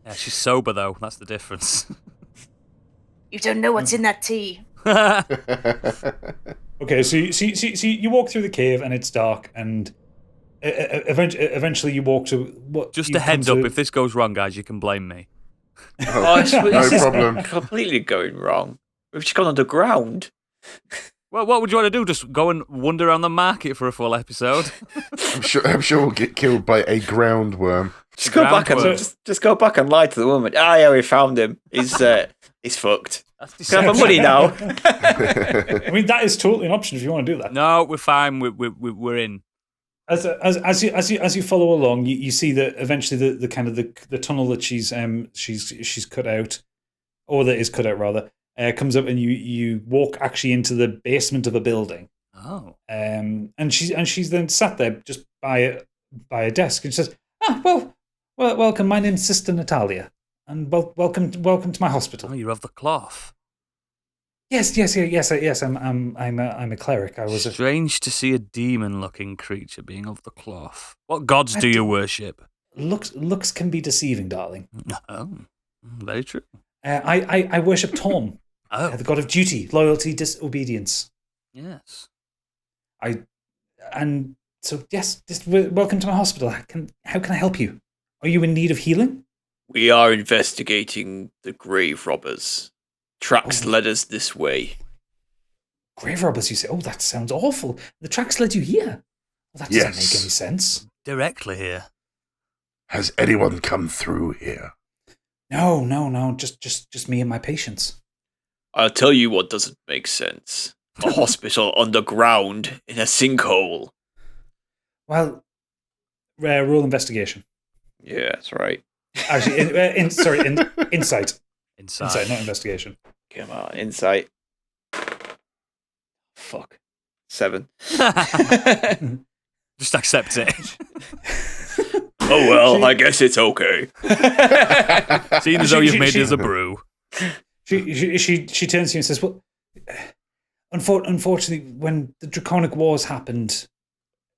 Yeah, she's sober though. That's the difference. You don't know what's in that tea. Okay, so you walk through the cave and it's dark, and eventually you walk to what? Just you a heads come up, to- if this goes wrong, guys, you can blame me. Oh, No problem. Completely going wrong. We've just gone underground. Well, what would you want to do? Just go and wander around the market for a full episode? I'm sure we'll get killed by a ground worm. Just go back and just go back and lie to the woman. Ah, yeah, we found him. He's fucked. Can I have my money now? I mean, that is totally an option if you want to do that. No, we're fine. We're in. As you follow along, you see that eventually the kind of the tunnel that she's cut out, or that is cut out rather, comes up, and you walk actually into the basement of a building. Oh. And she's then sat there just by a desk, and she says, well, welcome. My name's Sister Natalia, and welcome to my hospital. Oh, you're of the cloth. Yes. I'm a cleric. I was Strange to see a demon-looking creature being of the cloth. What gods do you worship? Looks can be deceiving, darling. Oh, very true. I worship Tom, the god of duty, loyalty, disobedience. Yes. Welcome to my hospital. How can I help you? Are you in need of healing? We are investigating the grave robbers. Tracks led us this way. Grave robbers, you say? Oh, that sounds awful. The tracks led you here. Well, that doesn't make any sense. Directly here. Has anyone come through here? No. Just me and my patients. I'll tell you what doesn't make sense. A hospital underground in a sinkhole. Well, roll investigation. Yeah, that's right. Actually, insight. Insight, not investigation. Come on, insight. Fuck. 7. Just accept it. Oh well, I guess it's okay. Seeing as though you've made us a brew. She turns to you and says, "Well, unfortunately, when the Draconic Wars happened,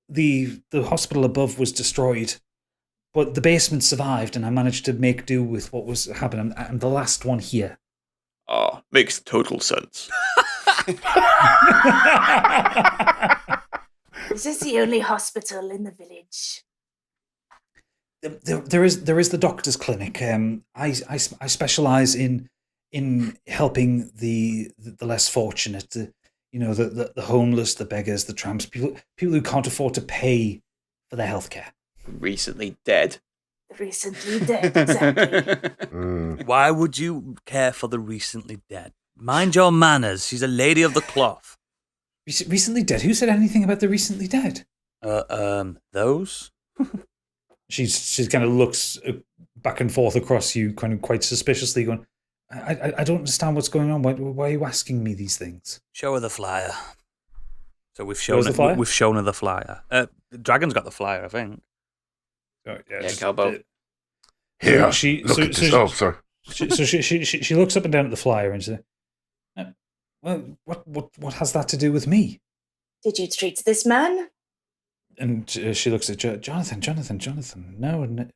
the hospital above was destroyed, but the basement survived, and I managed to make do with what was happening. I'm the last one here." Ah, makes total sense. Is this the only hospital in the village? There is the doctor's clinic. I specialize in helping the less fortunate, the homeless, the beggars, the tramps, people who can't afford to pay for their healthcare. Recently dead. Recently dead, exactly. Why would you care for the recently dead? Mind your manners. She's a lady of the cloth. Recently dead? Who said anything about the recently dead? Those? She kind of looks back and forth across you, kind of quite suspiciously, going, I don't understand what's going on. Why are you asking me these things? Show her the flyer. So we've shown her the flyer. The dragon's got the flyer, I think. Calbo. Here, she looks up and down at the flyer and says, "Well, what has that to do with me?" Did you treat this man? And she looks at Jonathan. No,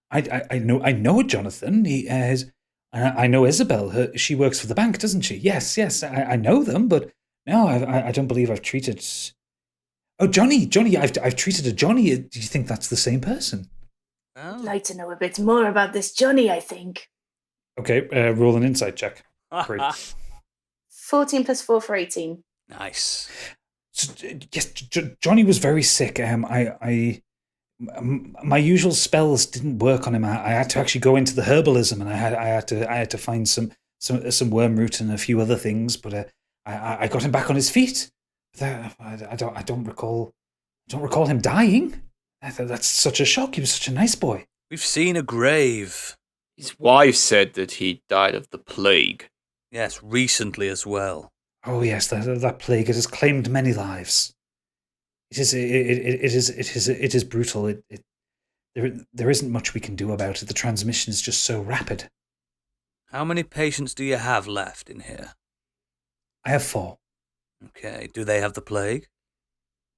I know Jonathan. He has. I know Isabel. She works for the bank, doesn't she? Yes. I know them, but no, I don't believe I've treated. Oh, Johnny, I've treated a Johnny. Do you think that's the same person? I'd like to know a bit more about this Johnny, I think. Okay, roll an insight check. Great. 14 plus 4 for 18. Nice. So, yes, Johnny was very sick. My usual spells didn't work on him. I had to actually go into the herbalism, and I had to find some wormroot and a few other things. But I got him back on his feet. I don't recall him dying. That's such a shock. He was such a nice boy. We've seen a grave. His wife said that he died of the plague. Yes, recently as well. Oh yes, that plague has claimed many lives. It is brutal. There isn't much we can do about it. The transmission is just so rapid. How many patients do you have left in here? I have 4. Okay. Do they have the plague?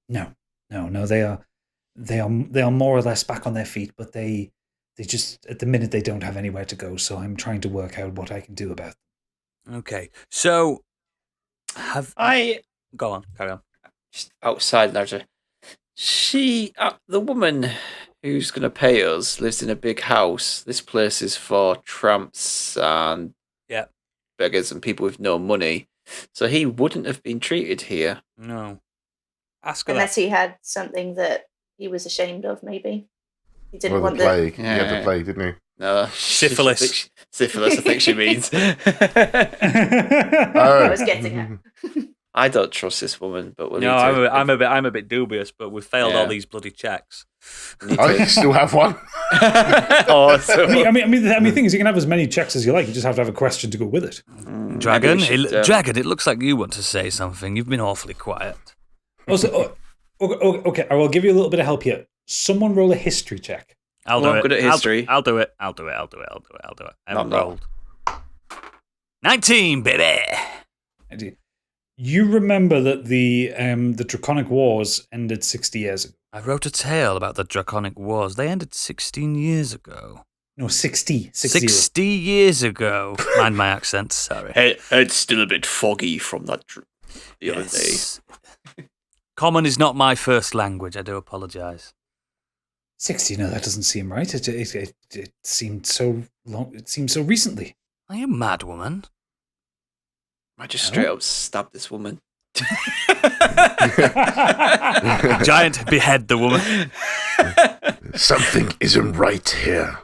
No. They are more or less back on their feet, but they just at the minute they don't have anywhere to go. So I'm trying to work out what I can do about them. Okay. So go on, carry on. Just outside larger. She, the woman who's going to pay us, lives in a big house. This place is for tramps and beggars and people with no money. So he wouldn't have been treated here. No. Ask her Unless that. he had something that he was ashamed of, maybe. He didn't Or the want plague. He had Yeah. the plague, didn't he? No, Syphilis. Syphilis, I think she means. I Oh. was getting at. I don't trust this woman, but we'll No, need to- I'm a bit dubious, but we've failed all Yeah. these bloody checks. need Oh, to- you still have one? Oh, so I mean, the thing is, you can have as many checks as you like. You just have to have a question to go with it. Dragon, maybe we should, Dragon, it looks like you want to say something. You've been awfully quiet. Also, okay, I will give you a little bit of help here. Someone roll a history check. I'll Well, do I'm it. good at history. I'll do it. I haven't No. rolled. 19, baby. You remember that the Draconic Wars ended 60 years ago. I wrote a tale about the Draconic Wars. They ended 16 years ago. No, 60. 60 years ago. Mind my accent, sorry. Head's still a bit foggy from that the other day. Yes. Common is not my first language. I do apologise. 60? No, that doesn't seem right. It seemed so long. It seemed so recently. Are you mad, woman? I just straight up stabbed this woman. Giant, behead the woman. Something isn't right here.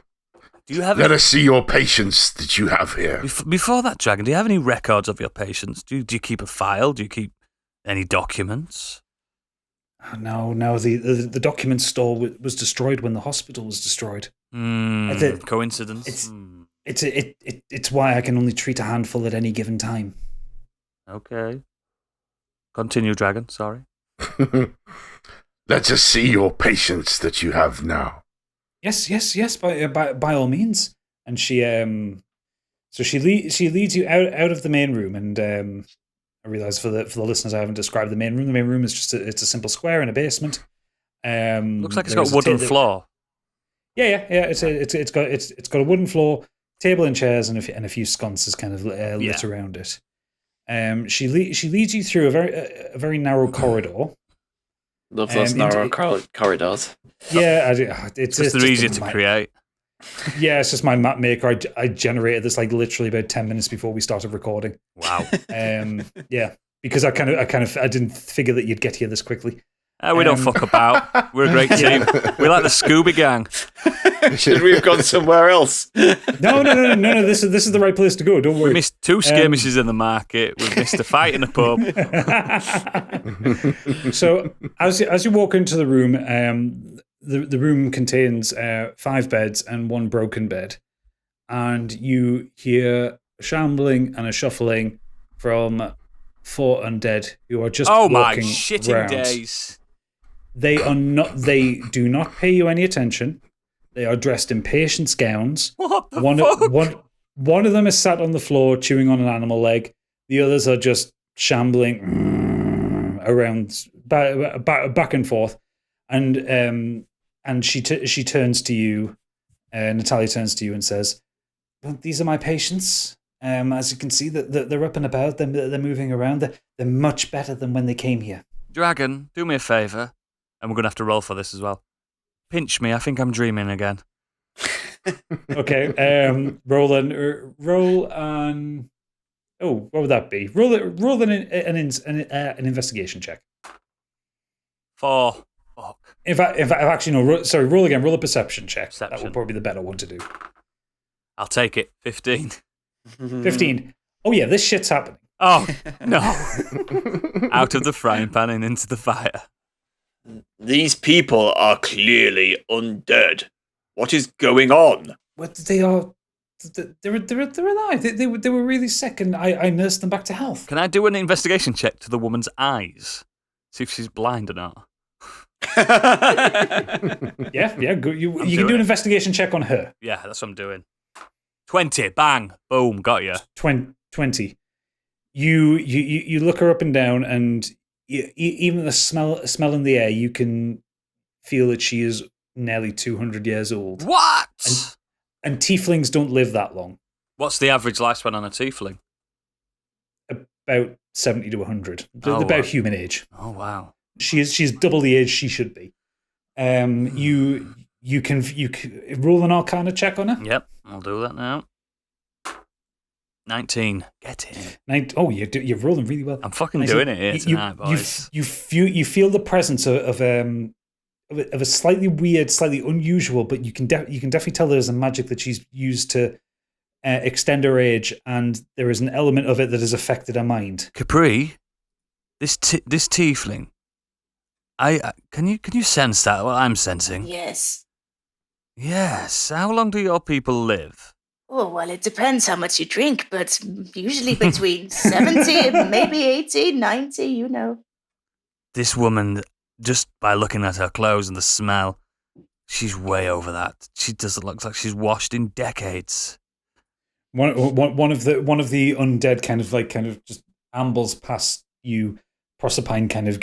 Do you have Let us see your patience that you have here. Before that, Dragon, do you have any records of your patients? Do you keep a file? Do you keep any documents? No. The document store was destroyed when the hospital was destroyed. Coincidence? It's why I can only treat a handful at any given time. Okay. Continue, Dragon. Sorry. Let us see your patience that you have now. Yes. By all means. And she leads you out of the main room, and I realize for the listeners I haven't described the main room. The main room is just it's a simple square in a basement. Looks like it's got a wooden floor. Yeah. It's got a wooden floor, table and chairs, and a few sconces kind of lit around it. She leads you through a very narrow corridor. Love those narrow corridors. Yeah, it's Because they're easier to my- create. Yeah, it's just my map maker. I generated this like literally about 10 minutes before we started recording. Wow. Yeah, because I didn't figure that you'd get here this quickly. We don't fuck about. We're a great team. We're like the Scooby Gang. Should we have gone somewhere else? No. This is the right place to go. Don't We worry. missed 2 skirmishes in the market. We missed a fight in a pub. So as you walk into the room, the room contains 5 beds and 1 broken bed, and you hear a shambling and a shuffling from 4 undead who are just Oh my walking shitting round. days. They do not pay you any attention. They are dressed in patient's gowns. What the fuck? One of them is sat on the floor chewing on an animal leg. The others are just shambling around back and forth. And she turns to you. Natalia turns to you and says, "Well, these are my patients. As you can see, that they're up and about. They're moving around. They're much better than when they came here." Dragon, do me a favour. And we're going to have to roll for this as well. Pinch me. I think I'm dreaming again. Okay. Roll an. Oh, what would that be? Roll an investigation check. 4. Fuck. In fact, actually, no. Roll again. Roll a perception check. That Perception. would probably be the better one to do. I'll take it. 15. 15. Oh yeah, this shit's happening. Oh, no. Out of the frying pan and into the fire. These people are clearly undead. What is going on? What they are? They're alive. They were really sick, and I nursed them back to health. Can I do an investigation check to the woman's eyes? See if she's blind or not. Yeah. Good. You can doing do an it. investigation check on her. Yeah, that's what I'm doing. 20. Bang. Boom. Got you. 20. You look her up and down, and even the smell in the air, you can feel that she is nearly 200 years old. What? And tieflings don't live that long. What's the average lifespan on a tiefling? About 70 to 100. Oh, About wow. human age. Oh, wow. She's double the age she should be. You can roll an Arcana check on her. Yep, I'll do that now. 19. Get in. You're rolling really well. I'm fucking doing it here tonight, boys. You feel the presence of a slightly weird, slightly unusual, but you can definitely tell there's a magic that she's used to extend her age, and there is an element of it that has affected her mind. Capri, this tiefling. Can you sense that? What I'm sensing? Yes. Yes. How long do your people live? Oh, well, it depends how much you drink, but usually between 70, maybe 80, 90, you know. This woman, just by looking at her clothes and the smell, she's way over that. She doesn't look like she's washed in decades. One of the undead kind of just ambles past you. Proserpine kind of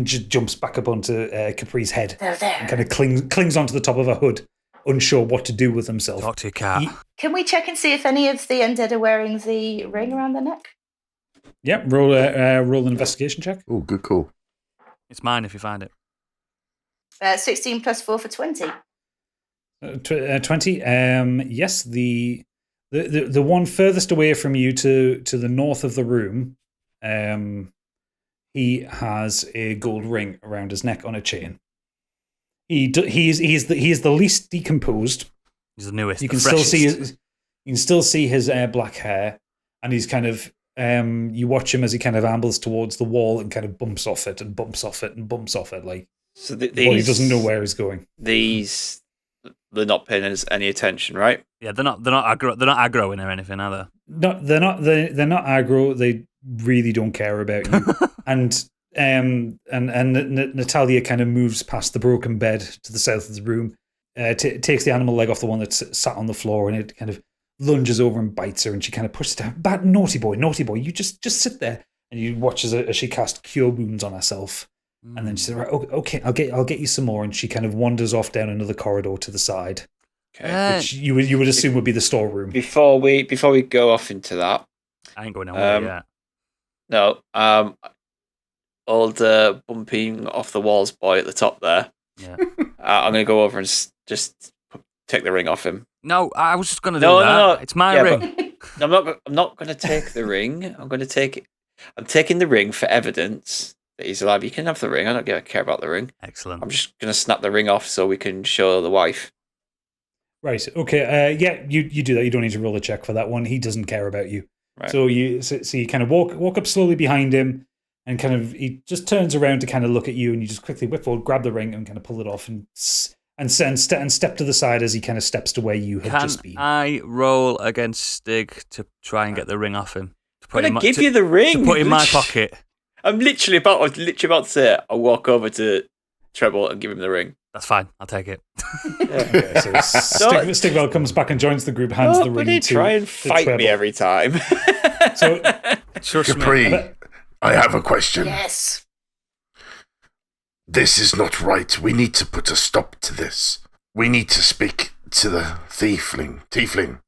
just jumps back up onto Capri's head. They're there. And kind of clings onto the top of her hood, unsure what to do with himself. Talk to your cat. Can we check and see if any of the undead are wearing the ring around their neck? Yep, roll an investigation check. Oh, good call. It's mine if you find it. 16 plus 4 for 20. 20. Yes, the one furthest away from you to the north of the room, he has a gold ring around his neck on a chain. He is the least decomposed. He's the newest. You can still see his black hair, and he's kind of you watch him as he kind of ambles towards the wall and kind of bumps off it and bumps off it and bumps off it, like So he doesn't know where he's going. They're not paying us any attention, right? Yeah, they're not aggroing or anything, are they? No, they're not aggro. They really don't care about you. and Natalia kind of moves past the broken bed to the south of the room, takes the animal leg off the one that's sat on the floor, and it kind of lunges over and bites her, and she kind of pushes down. Bad naughty boy, you just sit there. And you watch as she casts cure wounds on herself. And then she said, right, okay, I'll get you some more. And she kind of wanders off down another corridor to the side, which you would assume would be the storeroom. Before we go off into that, I ain't going nowhere yet. No, old bumping off the walls boy at the top there. Yeah, I'm gonna go over and just take the ring off him. No, I was just gonna do that. No. It's my ring. I'm not gonna take the ring. I'm taking the ring for evidence that he's alive. You can have the ring. I don't care about the ring. Excellent. I'm just going to snap the ring off so we can show the wife. Right. Okay. Yeah, you do that. You don't need to roll a check for that one. He doesn't care about you. Right. So you kind of walk up slowly behind him, and kind of he just turns around to kind of look at you, and you just quickly whip forward, grab the ring, and kind of pull it off, and step to the side as he kind of steps to where you had just been. I roll against Stig to try and get the ring off him? I'm going to give you the ring. To put in my pocket. I'm literally about to say it. I'll walk over to Treble and give him the ring. That's fine. I'll take it. Okay, so Stigwell comes back and joins the group, hands the ring to try and fight me every time. So, Capri, I have a question. Yes. This is not right. We need to put a stop to this. We need to speak to the tiefling.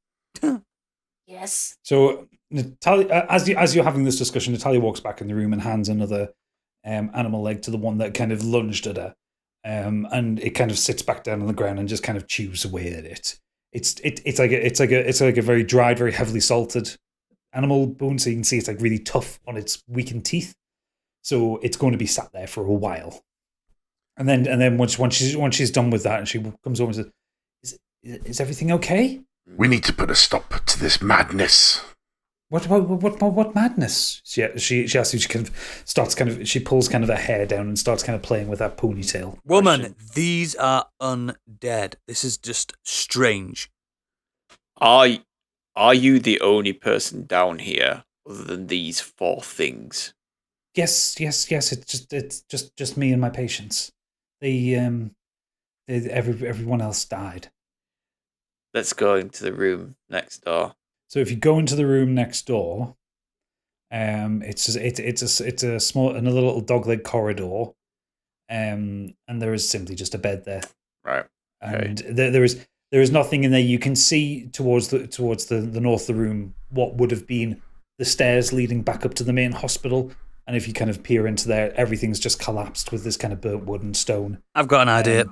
Yes. So Natalia, as you're having this discussion, Natalia walks back in the room and hands another animal leg to the one that kind of lunged at her, and it kind of sits back down on the ground and just kind of chews away at it. It's like a very dried, very heavily salted animal bone, so you can see it's like really tough on its weakened teeth. So it's going to be sat there for a while, and then once she's done with that, and she comes over and says, "Is everything okay? We need to put a stop to this madness." What madness? She asks you. She pulls kind of her hair down and starts kind of playing with that ponytail. Woman, these are undead. This is just strange. Are you the only person down here other than these four things? Yes. It's just me and my patients. Everyone else died. Let's go into the room next door. So if you go into the room next door, it's a small and a little dogleg corridor, and there is simply just a bed there. Right. Okay. And there is nothing in there. You can see towards the north of the room what would have been the stairs leading back up to the main hospital. And if you kind of peer into there, everything's just collapsed with this kind of burnt wood and stone. I've got an idea.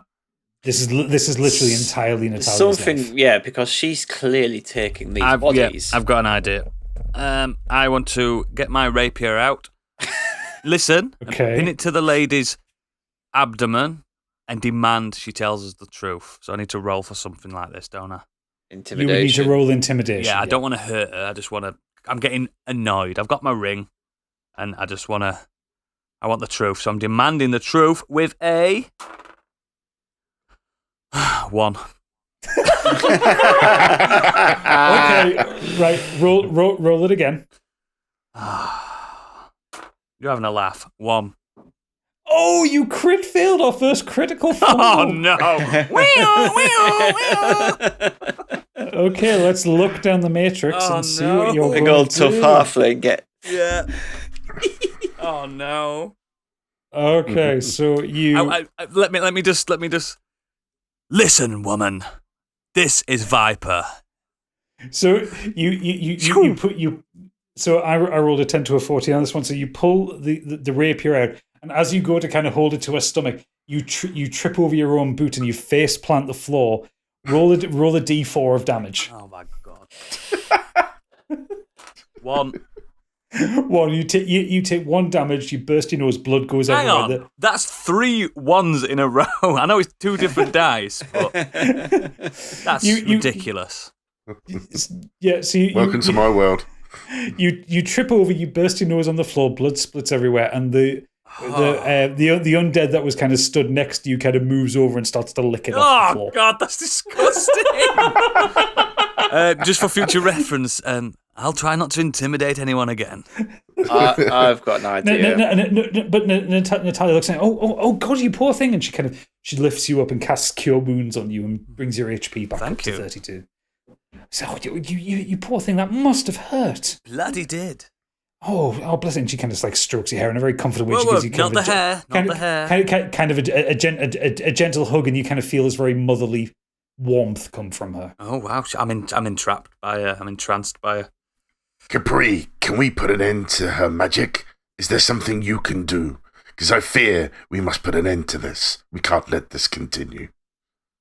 This is literally entirely Natalia's Something, life. yeah, because she's clearly taking these bodies. I've got an idea. I want to get my rapier out, listen, and pin it to the lady's abdomen, and demand she tells us the truth. So I need to roll for something like this, don't I? Intimidation. You would need to roll intimidation. Yeah, I don't want to hurt her. I just want to. I'm getting annoyed. I've got my ring, and I just want to. I want the truth, so I'm demanding the truth with a 1. Okay, right. Roll it again. You're having a laugh. 1. Oh, you crit failed our first critical fail. Oh no! Okay, let's look down the matrix and see what you're Big going old to tough do. halfling get. Yeah. Oh no. Okay, so you. Let me just. Listen, woman. This is Viper. So you put you. So I rolled a 10 to a 14 on this one. So you pull the rapier out, and as you go to kind of hold it to her stomach, you trip over your own boot and you face plant the floor. Roll a d4 of damage. Oh my god. 1. You take 1 damage. You burst your nose. Blood goes Hang everywhere. on. That's 3 1s in a row. I know it's 2 different dice, but that's ridiculous. Yeah. So Welcome to my world. You trip over, you burst your nose on the floor, blood splits everywhere, and the undead that was kind of stood next to you kind of moves over and starts to lick it off the floor. Oh god, that's disgusting. Just for future reference, I'll try not to intimidate anyone again. I've got an idea. But Natalia looks at, oh god, you poor thing, and she lifts you up and casts Cure Wounds on you and brings your HP back up to 32. So you poor thing, that must have hurt. Bloody did. Oh, bless it. And she kind of like strokes your hair in a very comfortable way. Whoa, She gives you not the hair. Kind of a gentle hug, and you kind of feel this very motherly warmth come from her. Oh wow, I'm entrapped by her. I'm entranced by her. Capri, can we put an end to her magic? Is there something you can do? Because I fear we must put an end to this. We can't let this continue.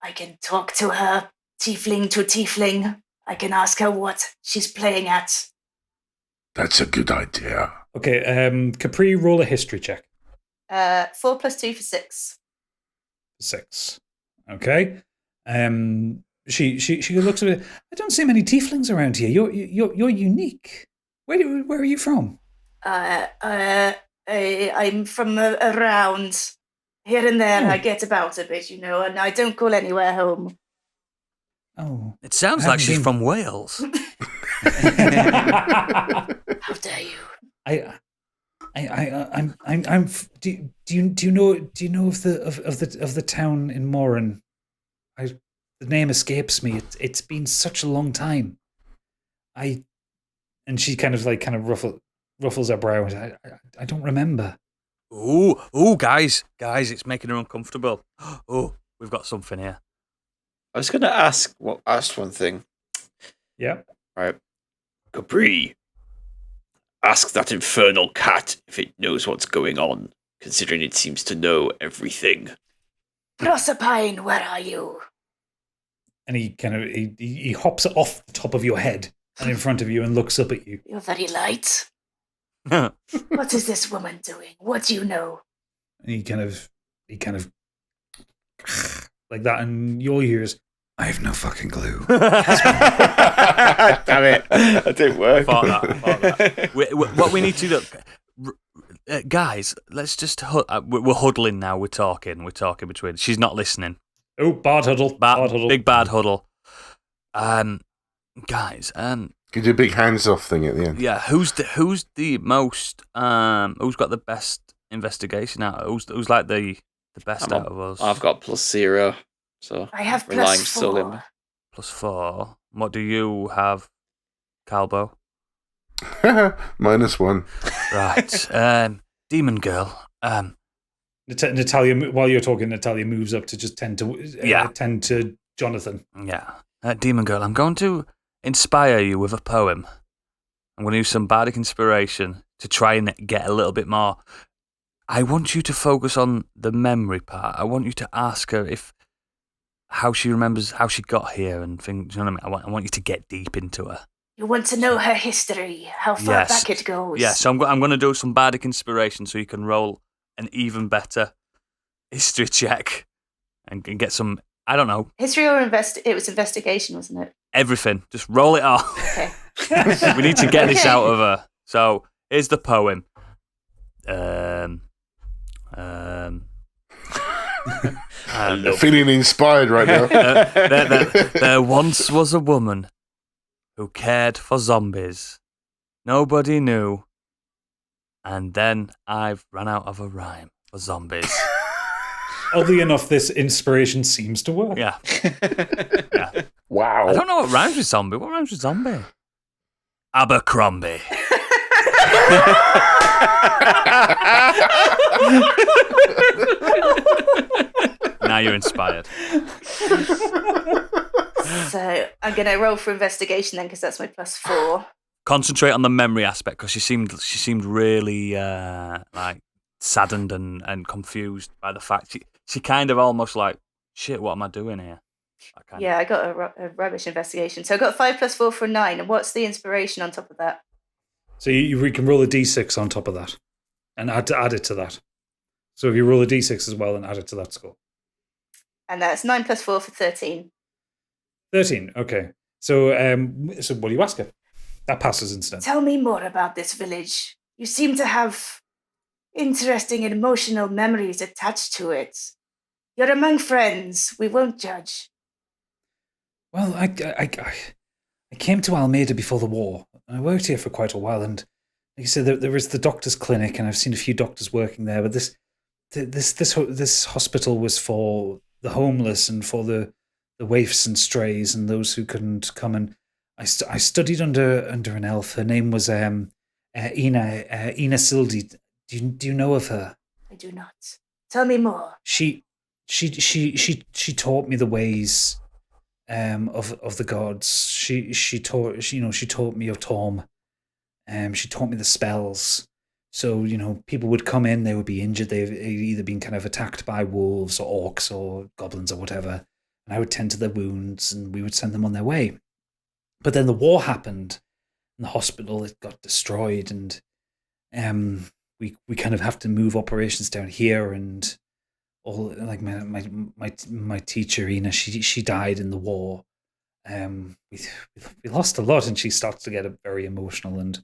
I can talk to her, tiefling to tiefling. I can ask her what she's playing at. That's a good idea. Okay, Capri, roll a history check. 4 + 2 for 6. 6. Okay. She looks at it. I don't see many tieflings around here. You're unique. Where are you from? I'm from around here and there. I get about a bit, and I don't call anywhere home. Oh, it sounds like she's from Wales. How dare you? I'm. Do you know of the town in Moran? The name escapes me. It's been such a long time. And she kind of ruffles her brow. I don't remember. Ooh, guys, it's making her uncomfortable. Oh, we've got something here. I was going to ask one thing. Yeah. Right. Capri, ask that infernal cat if it knows what's going on, considering it seems to know everything. Proserpine, where are you? And he kind of he hops off the top of your head and in front of you and looks up at you. You're very light. What is this woman doing? What do you know? And he kind of like that, and your ears. I have no fucking clue. Damn it. That didn't work. Fought that. What we need to do, guys, let's just, we're huddling now, we're talking between, she's not listening. Oh, bad huddle. Bad huddle. Big bad huddle. Guys, Can you do a big hands off thing at the end? yeah, who's the most, who's got the best investigation out? Who's like the best out of us? I've got +0, so I have relying +4. solely. +4. What do you have, Calbo? -1. Right. Demon girl. Natalia, while you're talking, Natalia moves up to just tend to Jonathan. Yeah. Demon girl, I'm going to inspire you with a poem. I'm going to use some bardic inspiration to try and get a little bit more. I want you to focus on the memory part. I want you to ask her if how she remembers how she got here and things. You know what I mean? I want you to get deep into her. You want to know her history, how far back it goes. Yeah, so I'm going to do some bardic inspiration so you can roll an even better history check and get some, I don't know. History or it was investigation, wasn't it? Everything. Just roll it off. Okay. We need to get this out of her. So here's the poem. Feeling inspired right now. There once was a woman who cared for zombies. Nobody knew. And then I've run out of a rhyme for zombies. Oddly enough, this inspiration seems to work. Yeah. Wow. I don't know what rhymes with zombie. What rhymes with zombie? Abercrombie. Now you're inspired. So I'm going to roll for investigation then, because that's my +4. Concentrate on the memory aspect, because she seemed really like saddened and confused by the fact she kind of almost like, shit, what am I doing here? I got a rubbish investigation. So I got 5 + 4 for 9. And what's the inspiration on top of that? So you can roll a d6 on top of that and add it to that. So if you roll a d6 as well and add it to that score. And that's 9 + 4 for 13. 13, okay. So what do you ask her? That passes instead. Tell me more about this village. You seem to have interesting and emotional memories attached to it. You're among friends. We won't judge. Well, I came to Almeida before the war. I worked here for quite a while, and like you said, there was the doctor's clinic, and I've seen a few doctors working there. But this hospital was for the homeless and for the waifs and strays and those who couldn't come. And I studied under an elf. Her name was Ina Sildi. Do you know of her? I do not. Tell me more. She taught me the ways of the gods. She taught me of Torm. She taught me the spells. So, people would come in, they would be injured, they've either been kind of attacked by wolves or orcs or goblins or whatever, and I would tend to their wounds and we would send them on their way. But then the war happened and the hospital, it got destroyed, and we kind of have to move operations down here, and all, like my teacher Ina, she died in the war. We lost a lot, and she starts to get very emotional, and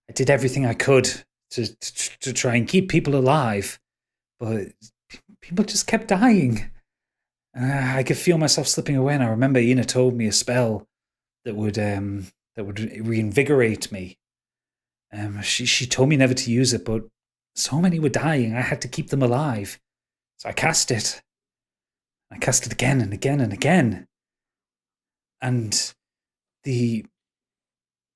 I did everything I could to try and keep people alive, but people just kept dying. I could feel myself slipping away, and I remember Ina told me a spell that would reinvigorate me. She told me never to use it, but so many were dying, I had to keep them alive. So I cast it. I cast it again and again and again. And the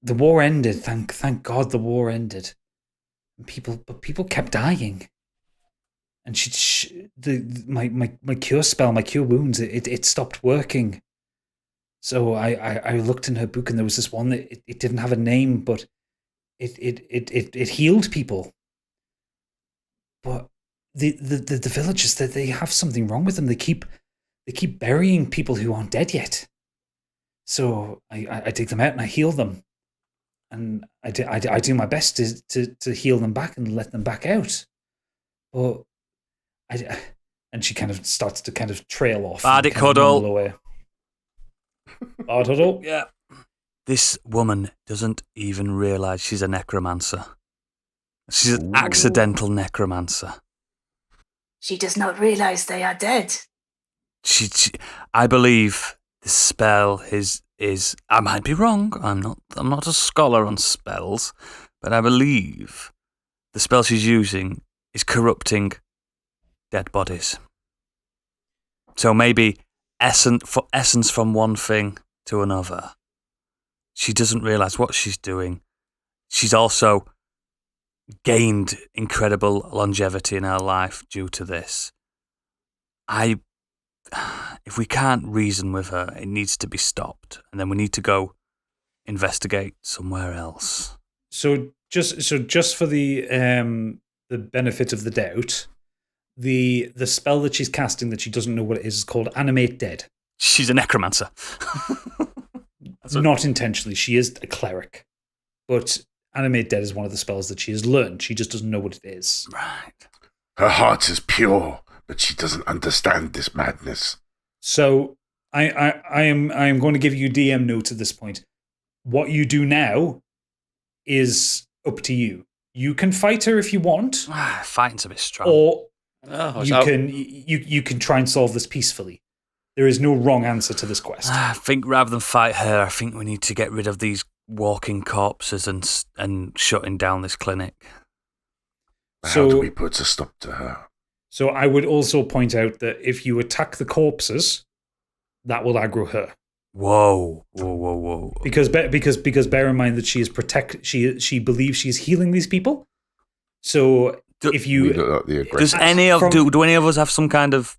war ended. Thank God the war ended. And people kept dying. And my cure spell, my cure wounds, it stopped working. So I looked in her book, and there was this one that it didn't have a name, but it healed people. But the villagers, that they have something wrong with them. They keep burying people who aren't dead yet. So I dig them out and I heal them, and I do my best to heal them back and let them back out. But and she kind of starts to kind of trail off. Bardic huddle. Away. Bard huddle. Yeah. This woman doesn't even realize she's a necromancer. She's an accidental necromancer. She does not realize they are dead. I believe the spell is. I might be wrong. I'm not a scholar on spells, but I believe the spell she's using is corrupting dead bodies. So maybe essence from one thing to another. She doesn't realize what she's doing. She's also gained incredible longevity in her life due to this. If we can't reason with her, it needs to be stopped, and then we need to go investigate somewhere else. So just for the benefit of the doubt, the spell that she's casting that she doesn't know what it is called Animate Dead. She's a necromancer. Not intentionally. She is a cleric. But Animate Dead is one of the spells that she has learned. She just doesn't know what it is. Right. Her heart is pure, but she doesn't understand this madness. So I am going to give you DM notes at this point. What you do now is up to you. You can fight her if you want, Fighting's a bit strong. or Oh, you can try and solve this peacefully. There is no wrong answer to this quest. I think rather than fight her, I think we need to get rid of these walking corpses and shutting down this clinic. How do we put a stop to her? So I would also point out that if you attack the corpses, that will aggro her. Whoa. Because bear in mind that she is she believes she's healing these people. So if you does any of do any of us have some kind of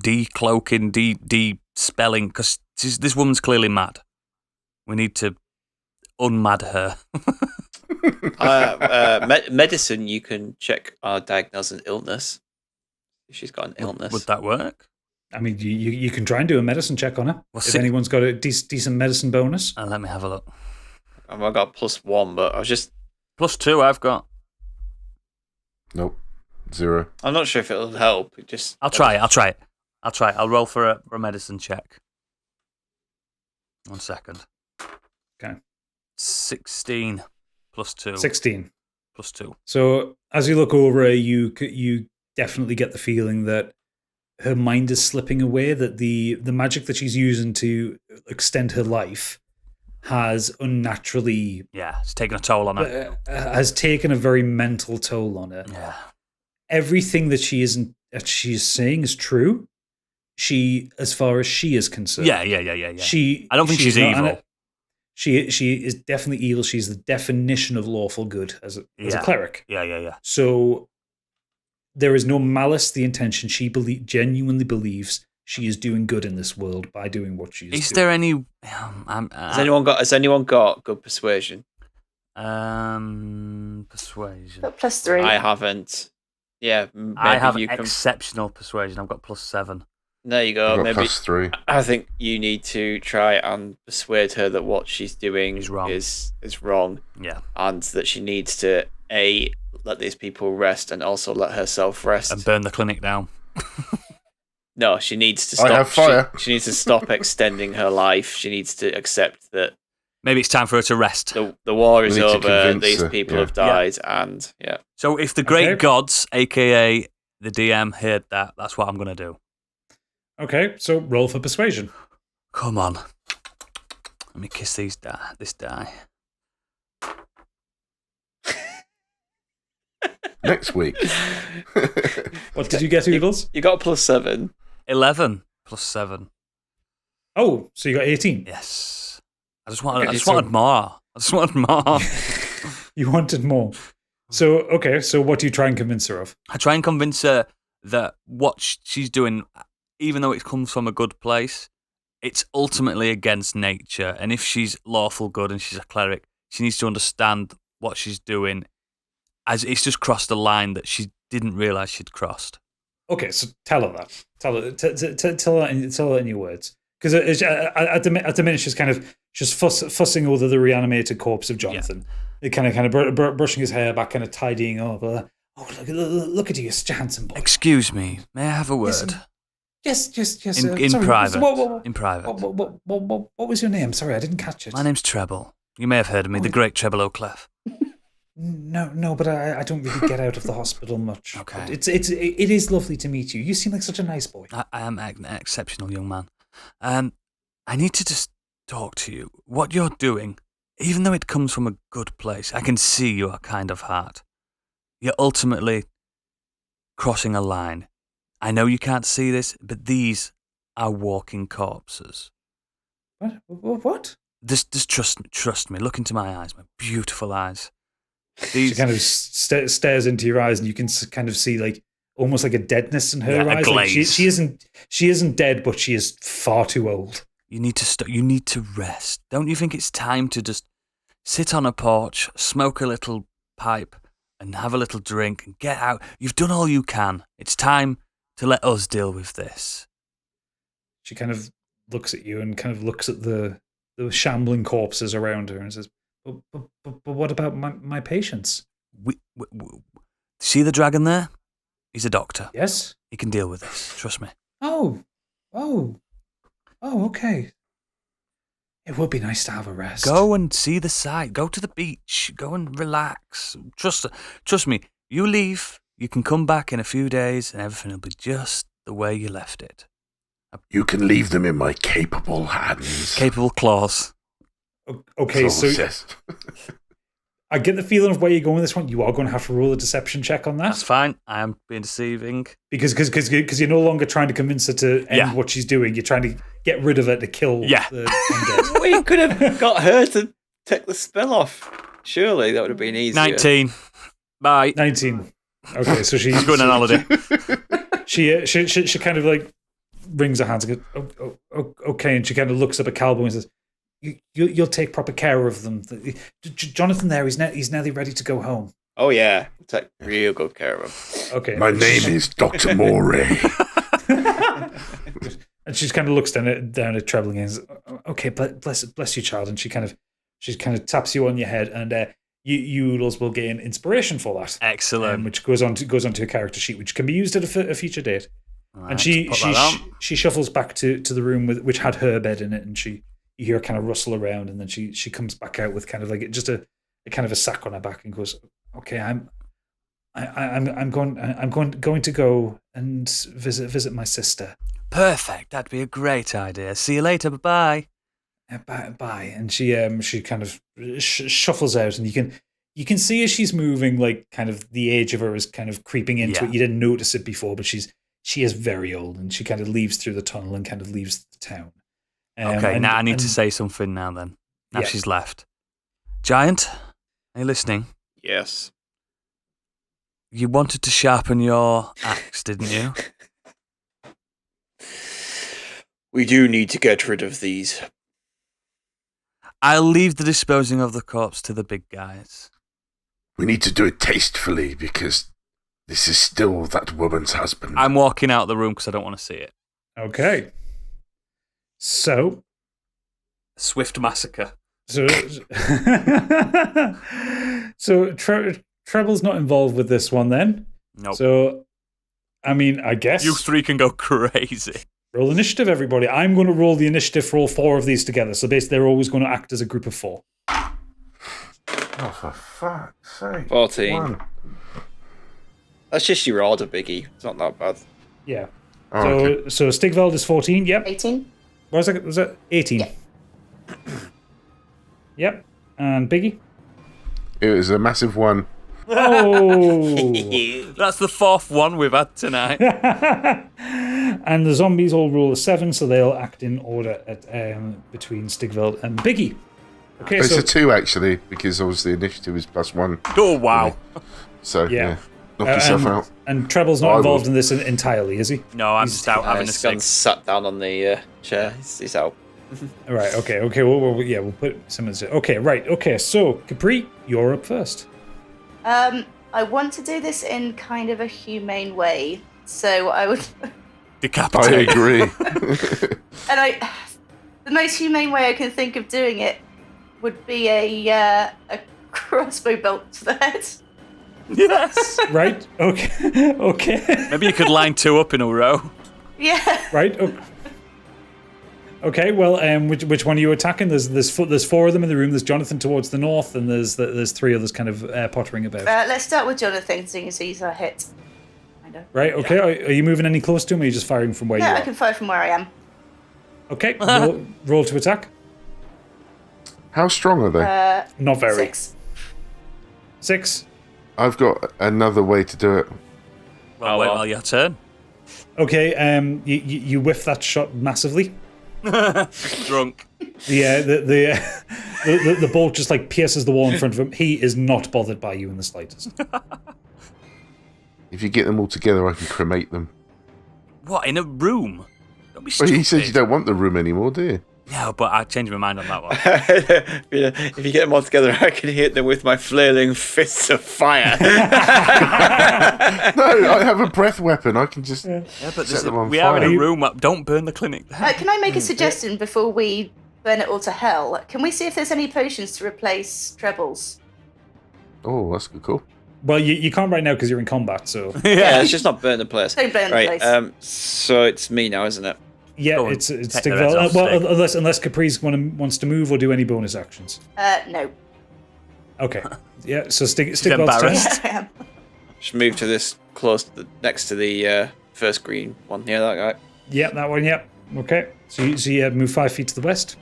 decloaking, de-spelling? Because this woman's clearly mad. We need to unmad her. Medicine, you can check or diagnose an illness. If she's got an illness. Would that work? I mean, you can try and do a medicine check on her. Well, if anyone's got a decent medicine bonus. Let me have a look. I've got +1, but I was just... +2 I've got. Nope. 0. I'm not sure if it'll help. I'll try it. I'll roll for a medicine check. 1 second. Okay. 16 +2. 16. +2. So as you look over her, you definitely get the feeling that her mind is slipping away, that the magic that she's using to extend her life has unnaturally... Yeah, it's taken a toll on her. Has taken a very mental toll on her. Yeah. Everything that she is saying is true. As far as she is concerned. Yeah. I don't think she's evil. She is definitely evil. She's the definition of lawful good as a cleric. Yeah. So there is no malice, the intention. She genuinely believes she is doing good in this world by doing what she is doing. Is there any... Has anyone got good persuasion? Persuasion. Got +3. I haven't. Yeah, maybe I have you can... exceptional persuasion. I've got +7. There you go. I've got Maybe +3. I think you need to try and persuade her that what she's doing is wrong. Is wrong. Yeah. And that she needs to let these people rest and also let herself rest. And burn the clinic down. No, she needs to stop. I have fire. She needs to stop extending her life. She needs to accept that maybe it's time for her to rest. The war is We need to over. convince These her, people yeah. have died, and yeah. So if the great gods, aka the DM, heard that, that's what I'm going to do. Okay, so roll for persuasion. Come on. Let me kiss this die. Next week. What did you get, Oodles? You got +7. 11 +7. Oh, so you got 18. Yes. I just wanted more. You wanted more. So, okay, so what do you try and convince her of? I try and convince her that what she's doing, even though it comes from a good place, it's ultimately against nature. And if she's lawful good and she's a cleric, she needs to understand what she's doing, as it's just crossed a line that she didn't realise she'd crossed. Okay, so tell her that. Tell her in your words. Because at the minute she's kind of just fussing over the reanimated corpse of Jonathan. Yeah. Kind of brushing his hair back, kind of tidying up. Oh, look at you, you're such a handsome boy. Excuse me, may I have a word? Yes. In private. In private. What was your name? Sorry, I didn't catch it. My name's Treble. You may have heard of me, the great Treble O'Clef. No, but I don't really get out of the hospital much. Okay. But it is lovely to meet you. You seem like such a nice boy. I am an exceptional young man. I need to just talk to you. What you're doing, even though it comes from a good place, I can see your kind of heart. You're ultimately crossing a line. I know you can't see this, but these are walking corpses. What? Just trust me. Look into my eyes, my beautiful eyes. She kind of stares into your eyes, and you can kind of see like almost like a deadness in her eyes. Like she isn't dead, but she is far too old. You need to you need to rest. Don't you think it's time to just sit on a porch, smoke a little pipe, and have a little drink and get out. You've done all you can. It's time to let us deal with this. She kind of looks at you and kind of looks at the shambling corpses around her and says, but what about my patients? We see the dragon there? He's a doctor. Yes? He can deal with this. Trust me. Oh, okay. It would be nice to have a rest. Go and see the sight. Go to the beach. Go and relax. Trust me. You leave. You can come back in a few days and everything will be just the way you left it. You can leave them in my capable hands. Capable claws. Okay, so yes. I get the feeling of where you're going with this one. You are going to have to roll a deception check on that. That's fine. I am being deceiving. Because you're no longer trying to convince her to end what she's doing. You're trying to get rid of her to kill the undead. We could have got her to take the spell off. Surely that would have been easier. 19. Bye. 19. Okay, so she's going on holiday. She kind of like wrings her hands and goes, okay, and she kind of looks up at Calbo and says, You'll take proper care of them. Jonathan there, he's nearly ready to go home. Oh yeah, take real good care of him. Okay. My name is Dr. Moray. And she kind of looks down at Trebling and says, okay, bless you, child. And she kind of taps you on your head, and you will gain inspiration for that. Excellent. Which goes onto a character sheet, which can be used at a future date. Right, and she shuffles back to the room which had her bed in it, and you hear her kind of rustle around, and then she comes back out with kind of like just a kind of a sack on her back and goes, okay, I'm going to go and visit my sister. Perfect. That'd be a great idea. See you later. Bye. Bye. And she kind of shuffles out, and you can see as she's moving, like kind of the age of her is kind of creeping into it. You didn't notice it before, but she is very old, and she kind of leaves through the tunnel and kind of leaves the town. Okay, now I need to say something now then. Now she's left. Giant, are you listening? Yes. You wanted to sharpen your axe, didn't you? We do need to get rid of these. I'll leave the disposing of the corpse to the big guys. We need to do it tastefully because this is still that woman's husband. I'm walking out of the room because I don't want to see it. Okay. So, swift massacre. So Treble's not involved with this one then. Nope. So, I mean, I guess you three can go crazy. Roll initiative, everybody. I'm going to roll the initiative for all four of these together. So basically, they're always going to act as a group of four. Oh, for fuck's sake! 14. 1. That's just your order, Biggie. It's not that bad. Yeah. Oh, so Stigveld is 14. Yep. 18. Was that 18? Yeah. Yep. And Biggie? It was a massive 1. Oh! That's the 4th one we've had tonight. And the zombies all roll a 7, so they'll act in order at between Stigveld and Biggie. Okay, it's a 2 actually, because obviously initiative is +1. Oh wow! So yeah, knock yourself out. And Treble's not involved in this entirely, is he? No, I'm just out having a cig. Sat down on the chair. He's out. All right. Okay. We'll put some in. Okay. Right. Okay. So Capri, you're up first. I want to do this in kind of a humane way, so I would. Decapitate. I agree. And the most humane way I can think of doing it would be a crossbow bolt to the head. Yes. Right. Okay. Okay. Maybe you could line 2 up in a row. Yeah. Right. Okay. Well, which one are you attacking? There's 4 of them in the room. There's Jonathan towards the north, and there's 3 others kind of pottering about. Let's start with Jonathan, seeing as he's a hit. I know. Right. Okay. Yeah. Are you moving any close to him, or are you just firing from where you are? Yeah, I can fire from where I am. Okay. Roll to attack. How strong are they? Not very. 6. 6. I've got another way to do it. Well, your turn. Okay. You whiff that shot massively. Drunk. The bolt just like pierces the wall in front of him. He is not bothered by you in the slightest. If you get them all together, I can cremate them. What, in a room? Don't be Well, stupid. he said you don't want the room anymore, do you? Yeah, but I changed my mind on that one. If you get them all together, I can hit them with my flailing fists of fire. No, I have a breath weapon. I can just But set them on we fire. are in a room. Don't burn the clinic. Can I make a suggestion before we burn it all to hell? Can we see if there's any potions to replace trebles? Oh, that's good. Cool. Well, you can't right now because you're in combat, so... Yeah, let's just not burn the place. Don't burn the Right, place. so it's me now, isn't it? Yeah, Go on, it's take Stig the reds off, well, Stig. unless Caprice wants to move or do any bonus actions. No. Okay. Yeah, so Stigveld's embarrassed. turn. I am. Just move to this next to the first green one. Yeah, that guy. Yeah, that one, yeah. Okay. So you move 5 feet to the west.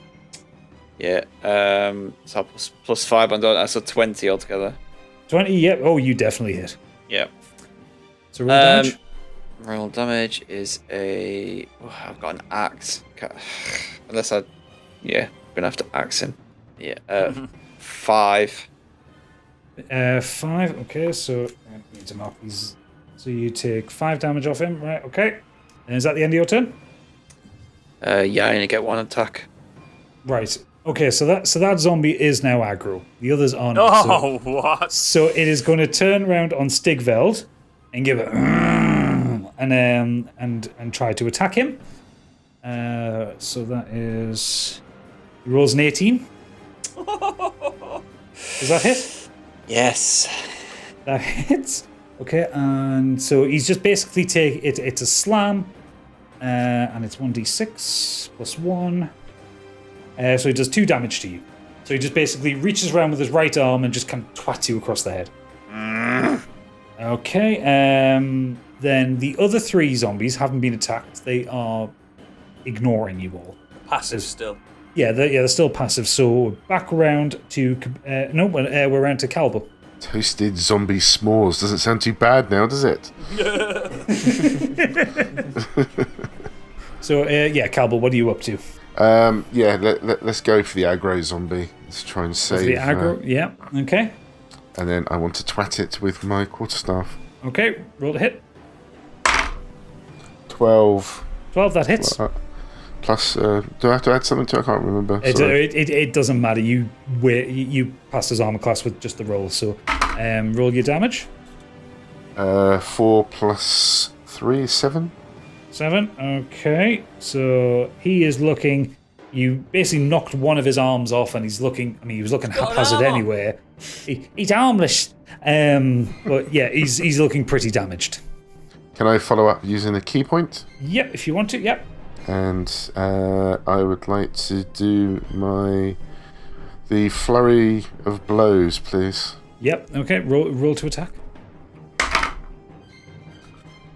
Yeah. So plus 5 on that, so 20 altogether. 20, yeah. Oh, you definitely hit. Yeah. So roll damage. Roll damage is a. Oh, I've got an axe. Unless I'm gonna have to axe him. Yeah. 5. 5, okay, so I need to mark these. So you take 5 damage off him, right? Okay. And is that the end of your turn? Yeah, I only get 1 attack. Right. Okay, so that zombie is now aggro. The others aren't. Oh, what? So it is going to turn around on Stigveld and give it and try to attack him. So that is he rolls an 18. Does that hit? Yes. That hits. Okay, and so he's just basically it's a slam, and it's 1d6 plus 1. So he does 2 damage to you. So he just basically reaches around with his right arm and just kind of twats you across the head. Okay, then the other 3 zombies haven't been attacked. They are ignoring you all. Passive still. Yeah, they're still passive. So back around to we're around to Calbo. Toasted zombie s'mores. Doesn't sound too bad now, does it? So Calbo, what are you up to? Let's go for the aggro zombie. Let's try and save The aggro, yeah, okay. And then I want to twat it with my quarterstaff. Okay, roll to hit. 12. 12, that hits. Plus, do I have to add something to it? I can't remember. It doesn't matter. You passed his armor class with just the roll. So, roll your damage. 4 plus 3 is 7. 7. Okay. So he is looking. You basically knocked one of his arms off, and he's looking. I mean, he was looking haphazard anyway. He's armless. But yeah, he's looking pretty damaged. Can I follow up using a key point? Yep, if you want to. Yep. And I would like to do the flurry of blows, please. Yep. Okay. Roll to attack.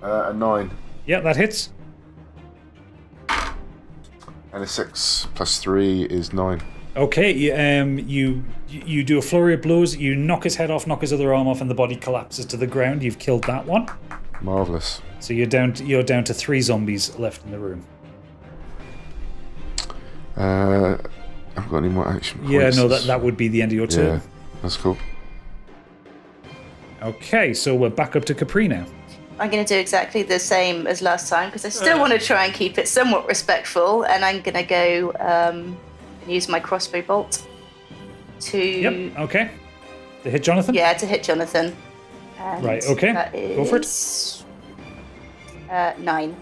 A 9. Yeah, that hits. And a 6 plus 3 is 9. Okay. You do a flurry of blows. You knock his head off, knock his other arm off, and the body collapses to the ground. You've killed that one. Marvellous. So you're down to 3 zombies left in the room. I haven't got any more action points. Yeah, no, that would be the end of your turn. Yeah, that's cool. Okay, so we're back up to Capri now. I'm going to do exactly the same as last time because I still want to try and keep it somewhat respectful, and I'm going to go and use my crossbow bolt to... Yep, okay. To hit Jonathan? Yeah, to hit Jonathan. And right, okay. that is, go for it. 9.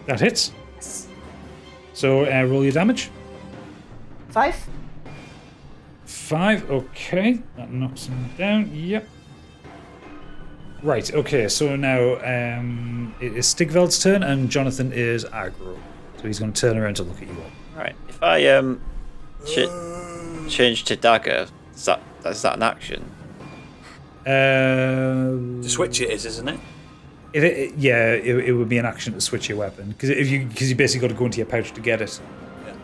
That hits. Yes. So roll your damage. 5. 5, okay. That knocks him down, yep. Right, okay, so now it is Stigveld's turn and Jonathan is aggro. So he's going to turn around to look at you all. Right. If I change to dagger, is that an action? To switch it is, isn't it? It would be an action to switch your weapon because you basically got to go into your pouch to get it. Yeah.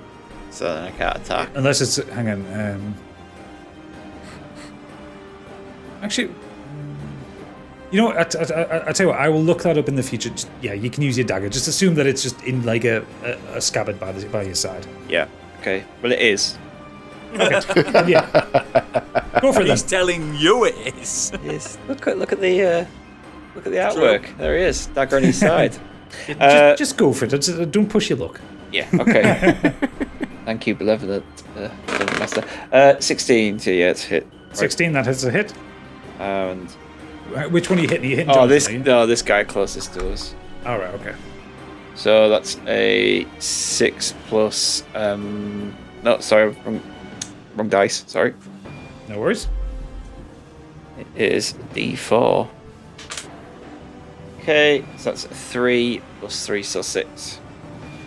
So then I can't attack. Unless it's hang on. Actually, you know what? I tell you what. I will look that up in the future. You can use your dagger. Just assume that it's just in like a scabbard by your side. Yeah. Okay. Well, it is. Okay. Yeah. Go for it. He's Then. telling you it is. Yes. Look at the artwork. There he is, dagger on his side. Just go for it. Don't push your luck. Yeah. Okay. Thank you, benevolent master. 16 to it's hit. 16, that hits a hit. And Which one are you hitting? Are you hitting oh, Jonathan, this guy closest to us. All right, okay. So that's a 6 plus. No, sorry, wrong dice. Sorry. No worries. It is D4. Okay, so that's 3 plus 3, so 6.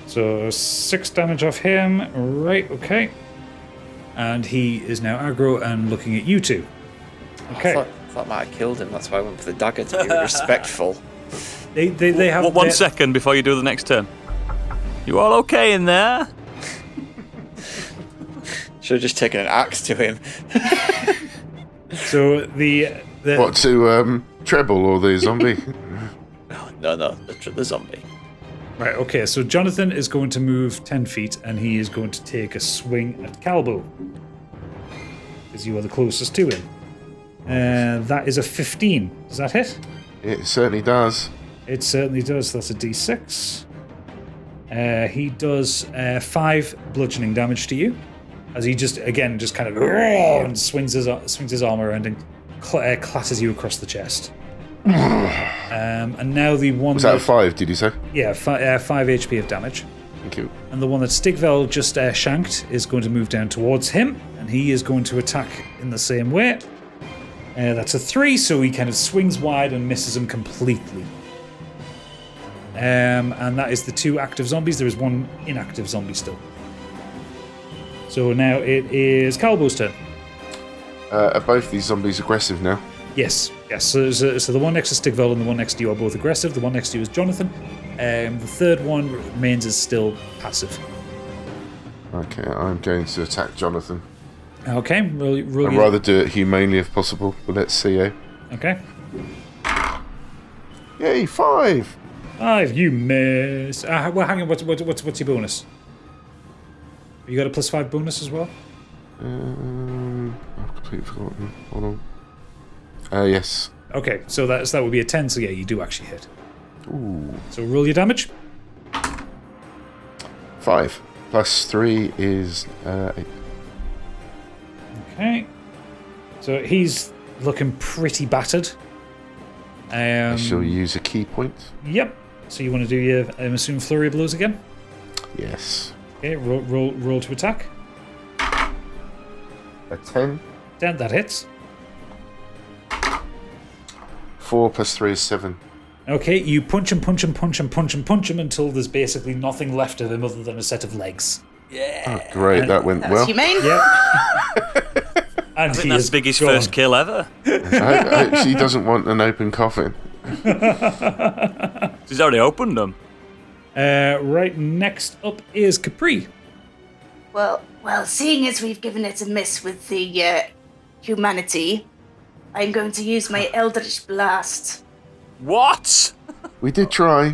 So 6 damage off him. Right, okay. And he is now aggro and looking at you two. Okay. I thought I might have killed him. That's why I went for the dagger to be respectful. They have 1 second before you do the next turn. You all okay in there? Should have just taken an axe to him. So the What, to treble or the zombie? No, the zombie. right, okay. So Jonathan is going to move 10 feet, and he is going to take a swing at Calbo, because you are the closest to him. That is a 15. Does that hit? It certainly does. It certainly does. That's a D6. He does 5 bludgeoning damage to you, as he just kind of and swings his arm around and clatters you across the chest. And now the one Was that a 5, did you say? yeah, 5 HP of damage. Thank you. And the one that Stigvel just shanked is going to move down towards him, and he is going to attack in the same way. That's a 3, so he kind of swings wide and misses him completely. And that is the 2 active zombies. There is 1 inactive zombie still. So now it is Calbo's turn. Are both these zombies aggressive now? Yes. So the one next to Stigvel and the one next to you are both aggressive. The one next to you is Jonathan. The third one remains as still passive. Okay, I'm going to attack Jonathan. Okay, roll I'd your- rather do it humanely if possible, but let's see, eh? Okay. Yay, 5! 5, you miss. Well, hang on. What's your bonus? You got a +5 bonus as well? I've completely forgotten. Hold on. Yes. Okay, so that would be a 10. So yeah, you do actually hit. Ooh. So roll your damage. 5 plus 3 is 8. Okay. So he's looking pretty battered. I shall use a key point. Yep. So you want to do your, I'm assuming, flurry of blows again? Yes. Okay, roll to attack. A 10. 10, that hits. 4 plus 3 is 7. Okay, you punch him until there's basically nothing left of him other than a set of legs. Oh, great, that went That was well. humane. Yep. And I think he that's is Biggie's gone. first kill ever. I hope she doesn't want an open coffin. She's already opened them. Right, next up is Capri. Well, seeing as we've given it a miss with the humanity, I'm going to use my Eldritch Blast. What? We did try.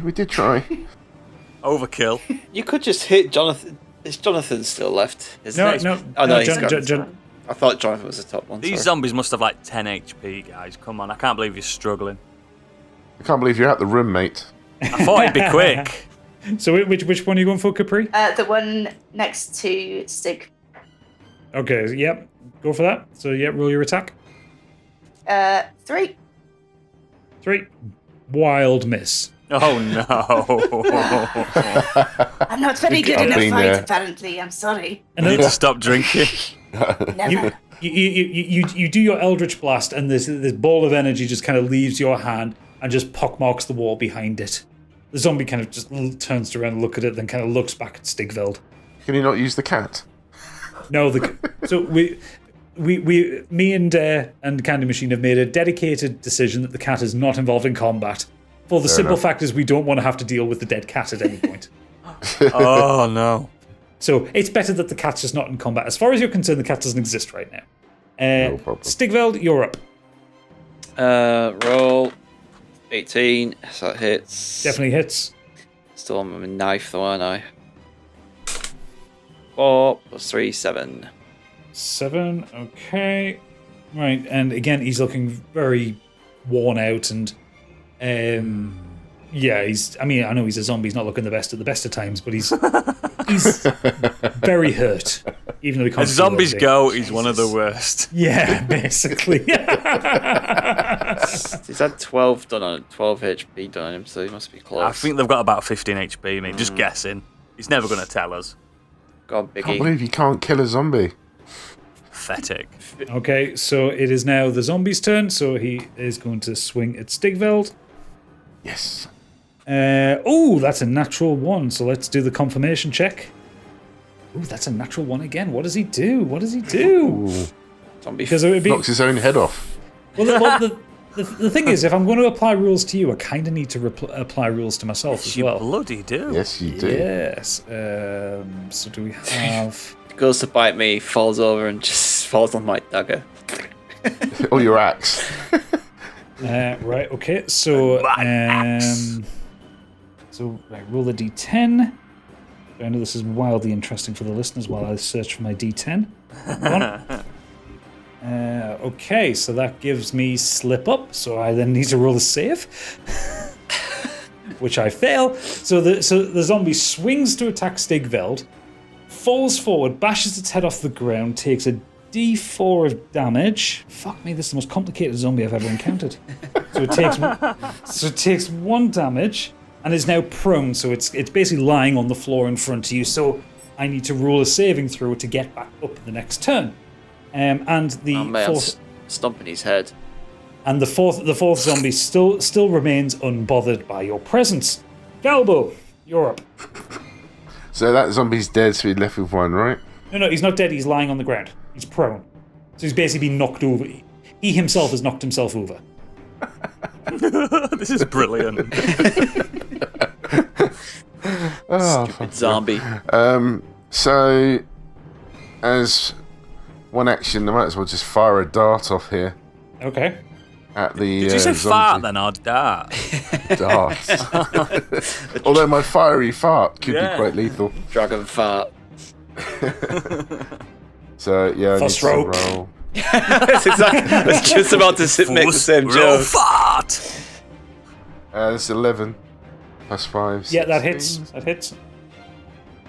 Overkill. You could just hit Jonathan. Is Jonathan still left? Isn't No, it? Oh, no, he's gone. John, I thought Jonathan was the top one. These sorry. zombies must have like 10 HP, guys. Come on, I can't believe you're struggling. I can't believe you're out the room, mate. I thought it'd be quick. So which one are you going for, Capri? The one next to Stig. Okay, yep, go for that. So yeah, roll your attack. 3. 3. Wild miss. Oh no. I'm not very good I've in a been fight, there. apparently. I'm sorry. I need to stop drinking. Never. You do your Eldritch Blast, and this ball of energy just kind of leaves your hand and just pockmarks the wall behind it. The zombie kind of just turns around and look at it, then kind of looks back at Stigveld. Can you not use the cat? No, so me and Candy Machine have made a dedicated decision that the cat is not involved in combat. For the simple fact is we don't want to have to deal with the dead cat at any point. Oh no. So it's better that the cat's just not in combat. As far as you're concerned, the cat doesn't exist right now. No problem. Stigveld, you're up. Roll 18, so that hits. Definitely hits. Still on my knife though, aren't I? 4 plus 3, 7. 7, okay. Right, and again, he's looking very worn out and... yeah, I know he's a zombie, he's not looking the best at the best of times, but he's He's very hurt, even though he can't. As zombies anything. go, he's one of the worst. Yeah, basically. He's had 12 HP done on him, so he must be close. I think they've got about 15 HP, mate. Just guessing. He's never going to tell us. Go on, I can't Biggie. believe you can't kill a zombie. Pathetic. Okay, so it is now the zombie's turn. So he is going to swing at Stigveld. Yes. Oh, that's a natural 1. So let's do the confirmation check. Oh, that's a natural 1 again. What does he do? Ooh. Zombie. Because it would be. Knocks his own head off. Well, the thing is, if I'm going to apply rules to you, I kind of need to apply rules to myself as You well. bloody do. Yes, you do. Yes. So do we have? Goes to bite me, falls over, and just falls on my dagger. Or your axe. Right. Okay. So roll the d10. I know this is wildly interesting for the listeners while I search for my d10. Okay, so that gives me slip up. So I then need to roll a save, which I fail. So the zombie swings to attack Stigveld, falls forward, bashes its head off the ground, takes a d4 of damage. Fuck me, this is the most complicated zombie I've ever encountered. So it takes 1 damage and is now prone. So it's basically lying on the floor in front of you. So I need to roll a saving throw to get back up the next turn. And the fourth, stomping his head. and the fourth zombie still remains unbothered by your presence. Galbo, you're up. So that zombie's dead, so we're left with 1, right? No, he's not dead. He's lying on the ground. He's prone. So he's basically been knocked over. He himself has knocked himself over. This is brilliant. Stupid zombie. So, as one action, I might as well just fire a dart off here Okay. at the Did you say zombie. fart then, or dart? Dart. Although my fiery fart could be quite lethal. Dragon fart. So, yeah, I need First to rope. roll. That's exactly. I was just about to make the same Roll joke. fart! That's 11 plus 5. Yeah, that 16. hits. That hits.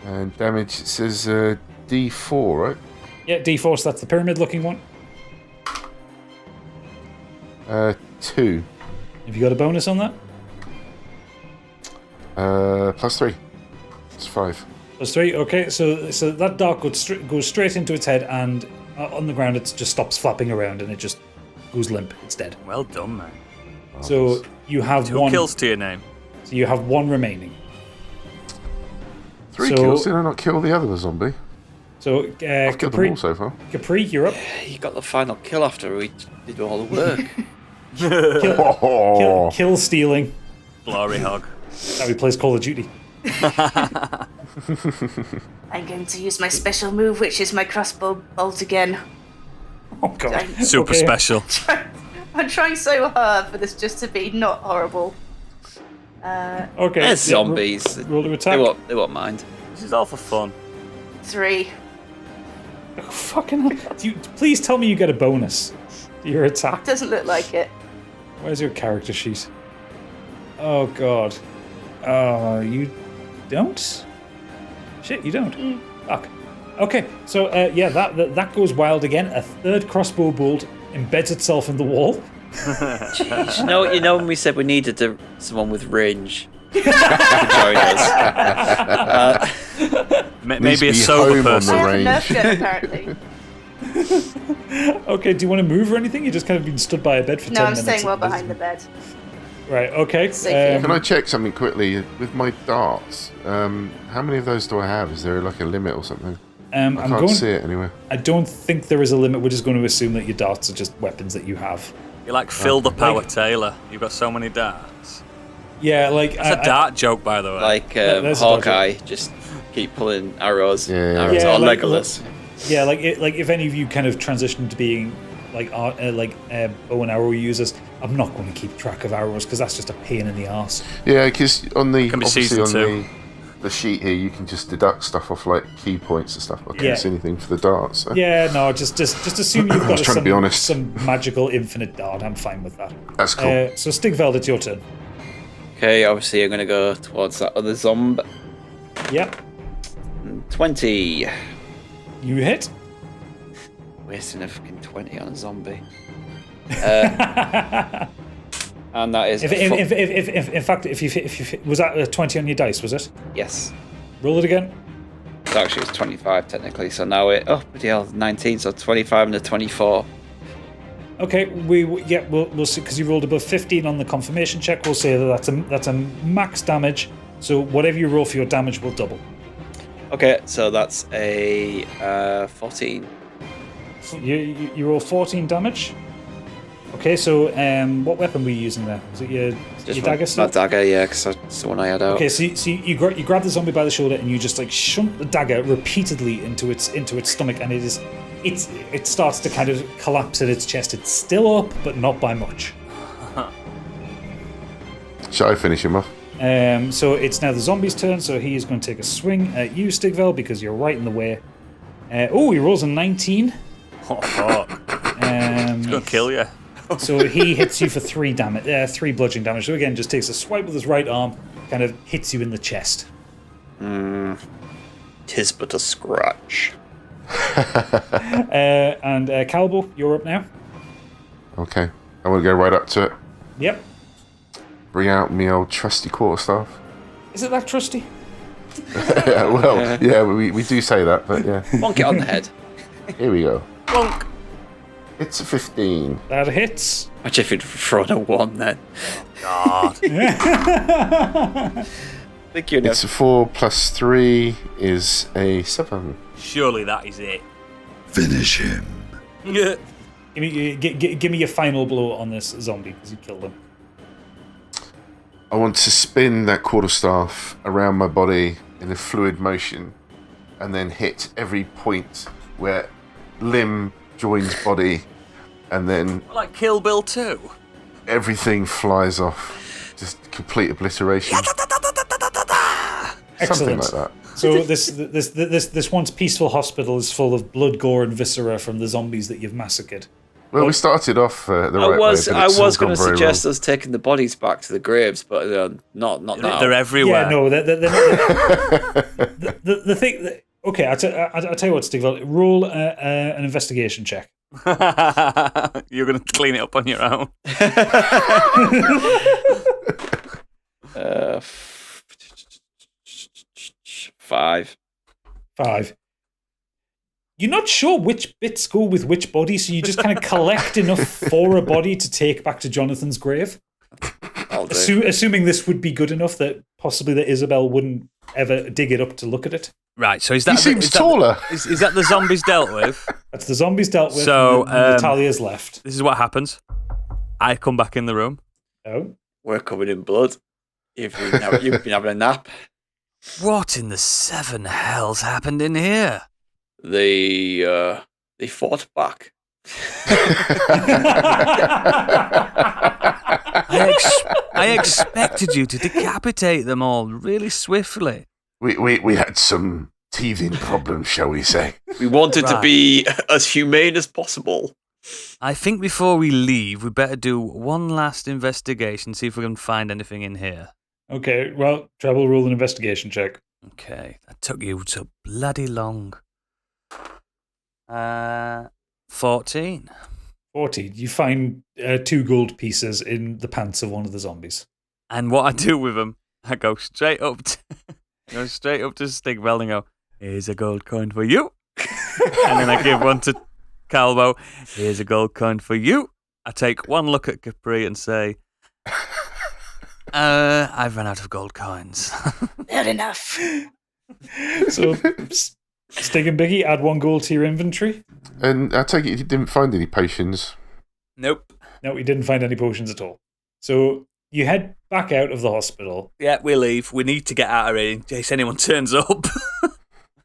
And damage, it says D4, right? Yeah, D4, so that's the pyramid-looking one. 2. Have you got a bonus on that? Plus 3. It's 5. Plus 3. Okay, so that dart goes straight into its head, and on the ground it just stops flapping around, and it just goes limp. It's dead. Well done, man. So you have 2 one. kills to your name. So you have 1 remaining. 3 So- kills? Did I not kill the other zombie? So I've killed them Capri, all so far. Capri, you're up. He got the final kill after we did all the work. Kill stealing. Glory hog. How he plays Call of Duty. I'm going to use my special move, which is my crossbow bolt again. Oh god. Super Okay. special. I'm trying so hard for this just to be not horrible. Okay. They're zombies. Roll to attack. They won't mind. This is all for fun. 3. Oh, fucking hell. Please tell me you get a bonus to your attack. Doesn't look like it. Where's your character sheet? Oh god. You don't? Shit, you don't. Fuck. Okay, so yeah, that goes wild again. A third crossbow bolt embeds itself in the wall. You know when we said we needed someone with range to join us? Maybe a be sober home on person. the I range. have a Nerf gun, apparently. Okay, do you want to move or anything? You've just kind of been stood by a bed for 10 No, I'm minutes. staying well behind the bed. Right, okay. Safe, Can I check something quickly? With my darts, how many of those do I have? Is there like a limit or something? I I'm can't see it anywhere. I don't think there is a limit. We're just going to assume that your darts are just weapons that you have. You're like Phil the Power Taylor. You've got so many darts. Yeah, like It's a dart joke, by the way. Like there's a Hawkeye, just keep pulling arrows. Yeah. Arrows Yeah, or like- Legolas. Yeah, like if any of you kind of transition to being like bow and arrow users, I'm not going to keep track of arrows because that's just a pain in the arse. Yeah, because on the Can be obviously season on 2. the sheet here, you can just deduct stuff off like key points and stuff. I can't Yeah. see anything for the darts. So. Yeah, no, just assume you've got trying to be honest. some magical infinite dart. I'm fine with that. That's cool. So Stigveld, it's your turn. Okay, obviously I'm gonna go towards that other zombie. Yep. 20. You hit. Wasting a fucking 20 on a zombie. And that is. In fact, if you was that a 20 on your dice? Was it? Yes. Roll it again. So actually, it's 25 technically. So now oh, bloody hell, 19. So 25 and a 24. Okay, we'll see because you rolled above 15 on the confirmation check. We'll say that that's a max damage. So whatever you roll for your damage will double. Okay, so that's a 14. So you roll 14 damage. Okay, so what weapon were you using there? Was it your dagger? My dagger, yeah, because that's the one I had out. Okay, so you grab the zombie by the shoulder and you just like shunt the dagger repeatedly into its stomach, and it starts to kind of collapse at its chest. It's still up, but not by much. Shall I finish him off? So it's now the zombie's turn. So he is going to take a swing at you, Stigvel, because you're right in the way. He rolls a 19. Oh, fuck. It's going to kill you. So he hits you for 3 bludgeoning damage. So again, just takes a swipe with his right arm, kind of hits you in the chest. Tis but a scratch. And Calbo, you're up now. Okay. I'm going to go right up to it. Yep. Bring out me old trusty quarterstaff. Is it that trusty? Well, yeah, we do say that, but yeah. Bonk it on the head. Here we go. Bonk. It's a 15. That hits. Imagine if you'd thrown a 1 then. God. Thank you. It's a 4 plus 3 is a 7. Surely that is it. Finish him. Yeah. Give me your final blow on this zombie because you killed him. I want to spin that quarterstaff around my body in a fluid motion and then hit every point where limb joins body, and then Like Kill Bill 2. everything flies off. Just complete obliteration. Something like that. So this once peaceful hospital is full of blood, gore, and viscera from the zombies that you've massacred. Well, we started off the right way. I but it's was all going to gone very suggest wrong. us taking the bodies back to the graves, but not now. They're everywhere. Yeah, no. The thing. Okay, I'll tell you what, Stigvel. Roll an investigation check. You're going to clean it up on your own. 5. 5. You're not sure which bits go with which body, so you just kind of collect enough for a body to take back to Jonathan's grave. Assuming this would be good enough that possibly that Isabel wouldn't ever dig it up to look at it. Right, so is that... He seems taller. Is that the zombies dealt with? That's the zombies dealt with, So, and Natalia's left. This is what happens. I come back in the room. Oh? We're covered in blood. You've been having a nap. What in the 7 hells happened in here? They fought back. I expected you to decapitate them all really swiftly. We had some teething problems, shall we say. We wanted to be as humane as possible. I think before we leave, we better do one last investigation, see if we can find anything in here. Okay, well, Treble, roll an investigation check. Okay, that took you so bloody long. 14. 14. You find 2 gold pieces in the pants of one of the zombies. And what I do with them, I go straight up to Stigvel and go, here's a gold coin for you. And then I give one to Calvo, here's a gold coin for you. I take one look at Capri and say, I've run out of gold coins. Fair enough. So, Stig and Biggie, add 1 gold to your inventory. And I take it you didn't find any potions. Nope. No, we didn't find any potions at all. So you head back out of the hospital. Yeah, we leave. We need to get out of here in case anyone turns up.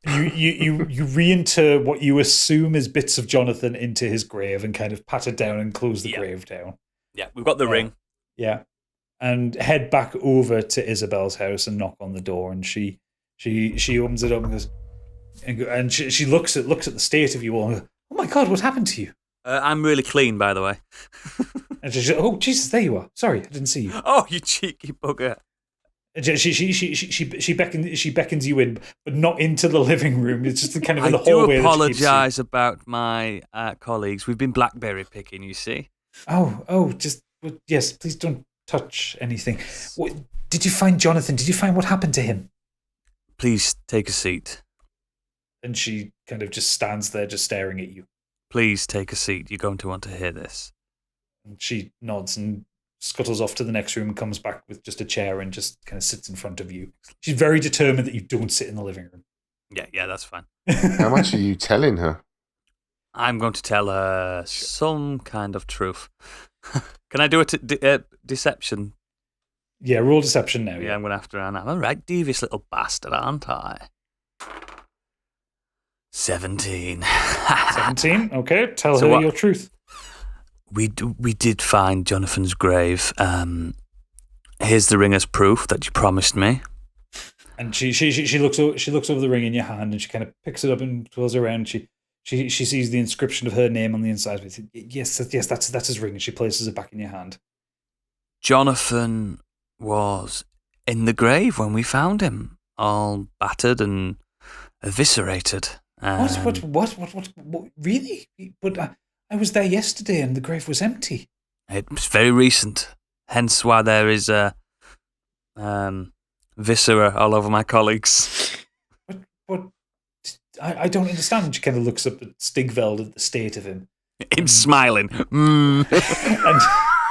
You re-enter what you assume is bits of Jonathan into his grave and kind of pat it down and close the grave down. Yeah, we've got the ring. Yeah. And head back over to Isabel's house and knock on the door, and she opens it up and goes, and she looks at the state of you all and goes, oh my God, what happened to you? I'm really clean, by the way. And she says, oh, Jesus, there you are. Sorry, I didn't see you. Oh, you cheeky bugger. She beckons you in, but not into the living room. It's just kind of in the I do hallway. apologise about my colleagues. We've been blackberry picking, you see. Yes, please don't touch anything. Did you find Jonathan? Did you find what happened to him? Please take a seat. And she kind of just stands there, just staring at you. Please take a seat. You're going to want to hear this. And she nods and scuttles off to the next room and comes back with just a chair and just kind of sits in front of you. She's very determined that you don't sit in the living room. Yeah, that's fine. How much are you telling her? I'm going to tell her some kind of truth. Can I do a deception? Yeah, roll deception now. Yeah, I'm going to have to. I'm a right devious little bastard, aren't I? 17. 17? Okay, tell her your truth. We did find Jonathan's grave. Here's the ring as proof that you promised me. And she looks over the ring in your hand and she kind of picks it up and twirls it around. She sees the inscription of her name on the inside. Yes, that's his ring. And she places it back in your hand. Jonathan was in the grave when we found him, all battered and eviscerated. What? Really? But I was there yesterday and the grave was empty. It was very recent, hence why there is a viscera all over my colleagues. But I don't understand. She kind of looks up at Stigveld at the state of him. Him smiling.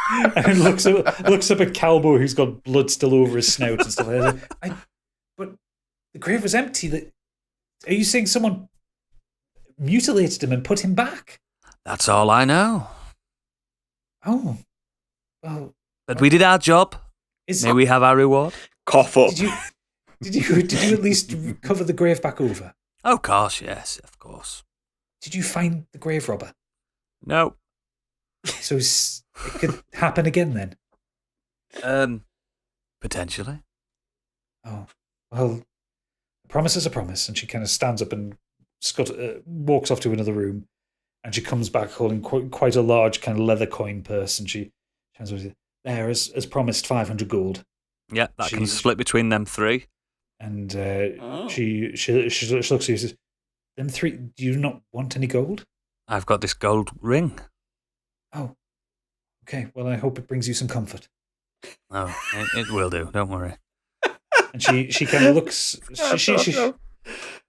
And looks up at Calbo, who's got blood still over his snout and stuff like that. But the grave was empty. Are you saying someone mutilated him and put him back? That's all I know. Oh, well. But we did our job. May we have our reward? Cough up. Did you at least cover the grave back over? Of course, yes, of course. Did you find the grave robber? No. So it could happen again then? Potentially. Oh, well, a promise is a promise. And she kind of stands up and walks off to another room. And she comes back holding quite a large kind of leather coin purse. And she turns over there, as promised, 500 gold. Yeah, that can split between them three. And she looks at you and says, them three, do you not want any gold? I've got this gold ring. Oh, okay. Well, I hope it brings you some comfort. Oh, it will do. Don't worry. And she kind of looks.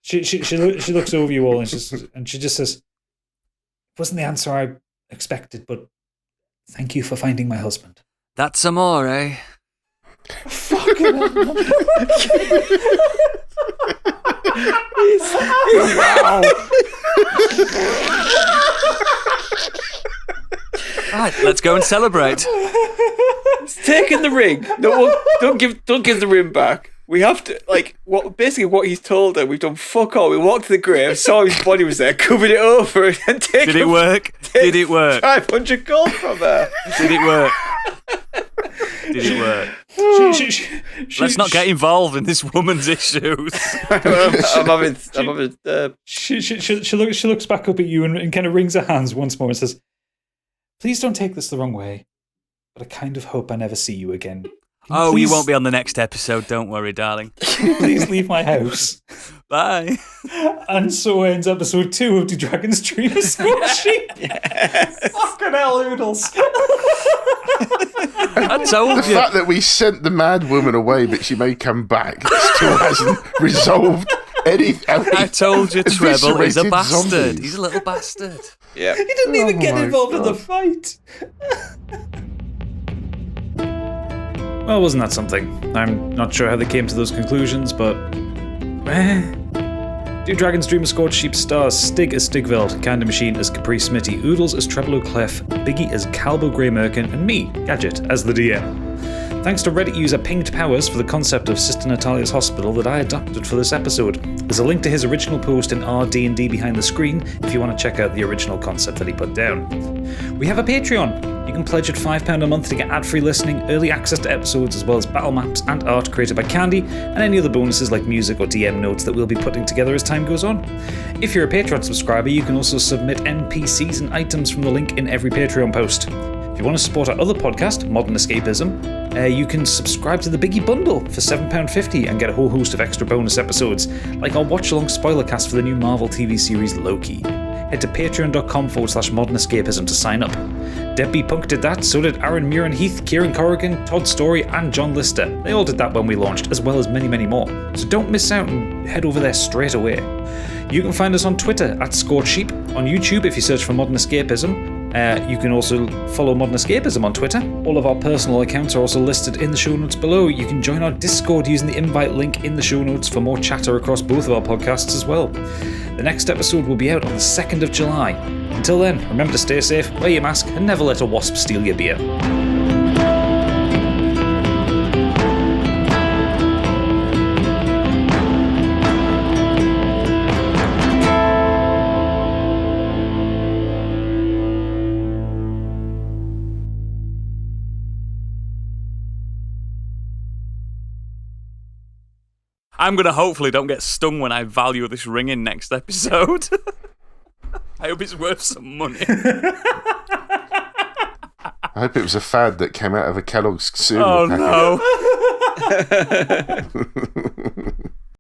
She looks over you all and she just says, "It wasn't the answer I expected, but thank you for finding my husband." That's amore. Eh? Fucking Wow. Right, let's go and celebrate. He's taking the ring. No, don't give the ring back. We have to, what he's told her. We've done fuck all. We walked to the grave, saw his body was there, covered it over, and taken. Did it work? Did it work? 500 gold from her. Did it work? Did it work? Let's not get involved in this woman's issues. She looks back up at you and kind of wrings her hands once more and says, "Please don't take this the wrong way, but I kind of hope I never see you again. You won't be on the next episode. Don't worry, darling. Please leave my house." Bye. And so ends episode 2 of Do Dragons Dream of Scorched? Yes. Fucking hell, Oodles. I told The you. fact that we sent the mad woman away, but she may come back, still hasn't resolved anything. I told you, Treble is a Eviscerated bastard. zombies. He's a little bastard. Yeah. He didn't even get my involved in the God. fight. Well, wasn't that something? I'm not sure how they came to those conclusions, but... Do Dragons Dream of Scorched Sheep stars Stig as Stigveld, Candy Machine as Capri Smitty, Oodles as Treble Clef, Biggie as Calbo Grey Merkin, and me, Gadget, as the DM. Thanks to Reddit user PingedPowers for the concept of Sister Natalia's hospital that I adopted for this episode. There's a link to his original post in our D&D Behind the Screen if you want to check out the original concept that he put down. We have a Patreon. You can pledge at £5 a month to get ad-free listening, early access to episodes, as well as battle maps and art created by Candy, and any other bonuses like music or DM notes that we'll be putting together as time goes on. If you're a Patreon subscriber, you can also submit NPCs and items from the link in every Patreon post. If you want to support our other podcast, Modern Escapism, you can subscribe to the Biggie Bundle for £7.50 and get a whole host of extra bonus episodes, like our watch-along spoiler cast for the new Marvel TV series Loki. Head to patreon.com/Modern Escapism to sign up. Deadbeat Punk did that, so did Aaron Muren Heath, Kieran Corrigan, Todd Story, and John Lister. They all did that when we launched, as well as many, many more. So don't miss out and head over there straight away. You can find us on Twitter at Scorched, on YouTube if you search for Modern Escapism. You can also follow Modern Escapism on Twitter. All of our personal accounts are also listed in the show notes below. You can join our Discord using the invite link in the show notes for more chatter across both of our podcasts as well. The next episode will be out on the 2nd of July. Until then, remember to stay safe, wear your mask, and never let a wasp steal your beer. I'm going to hopefully don't get stung when I value this ring in next episode. I hope it's worth some money. I hope it was a fad that came out of a Kellogg's cereal packet. Oh, no.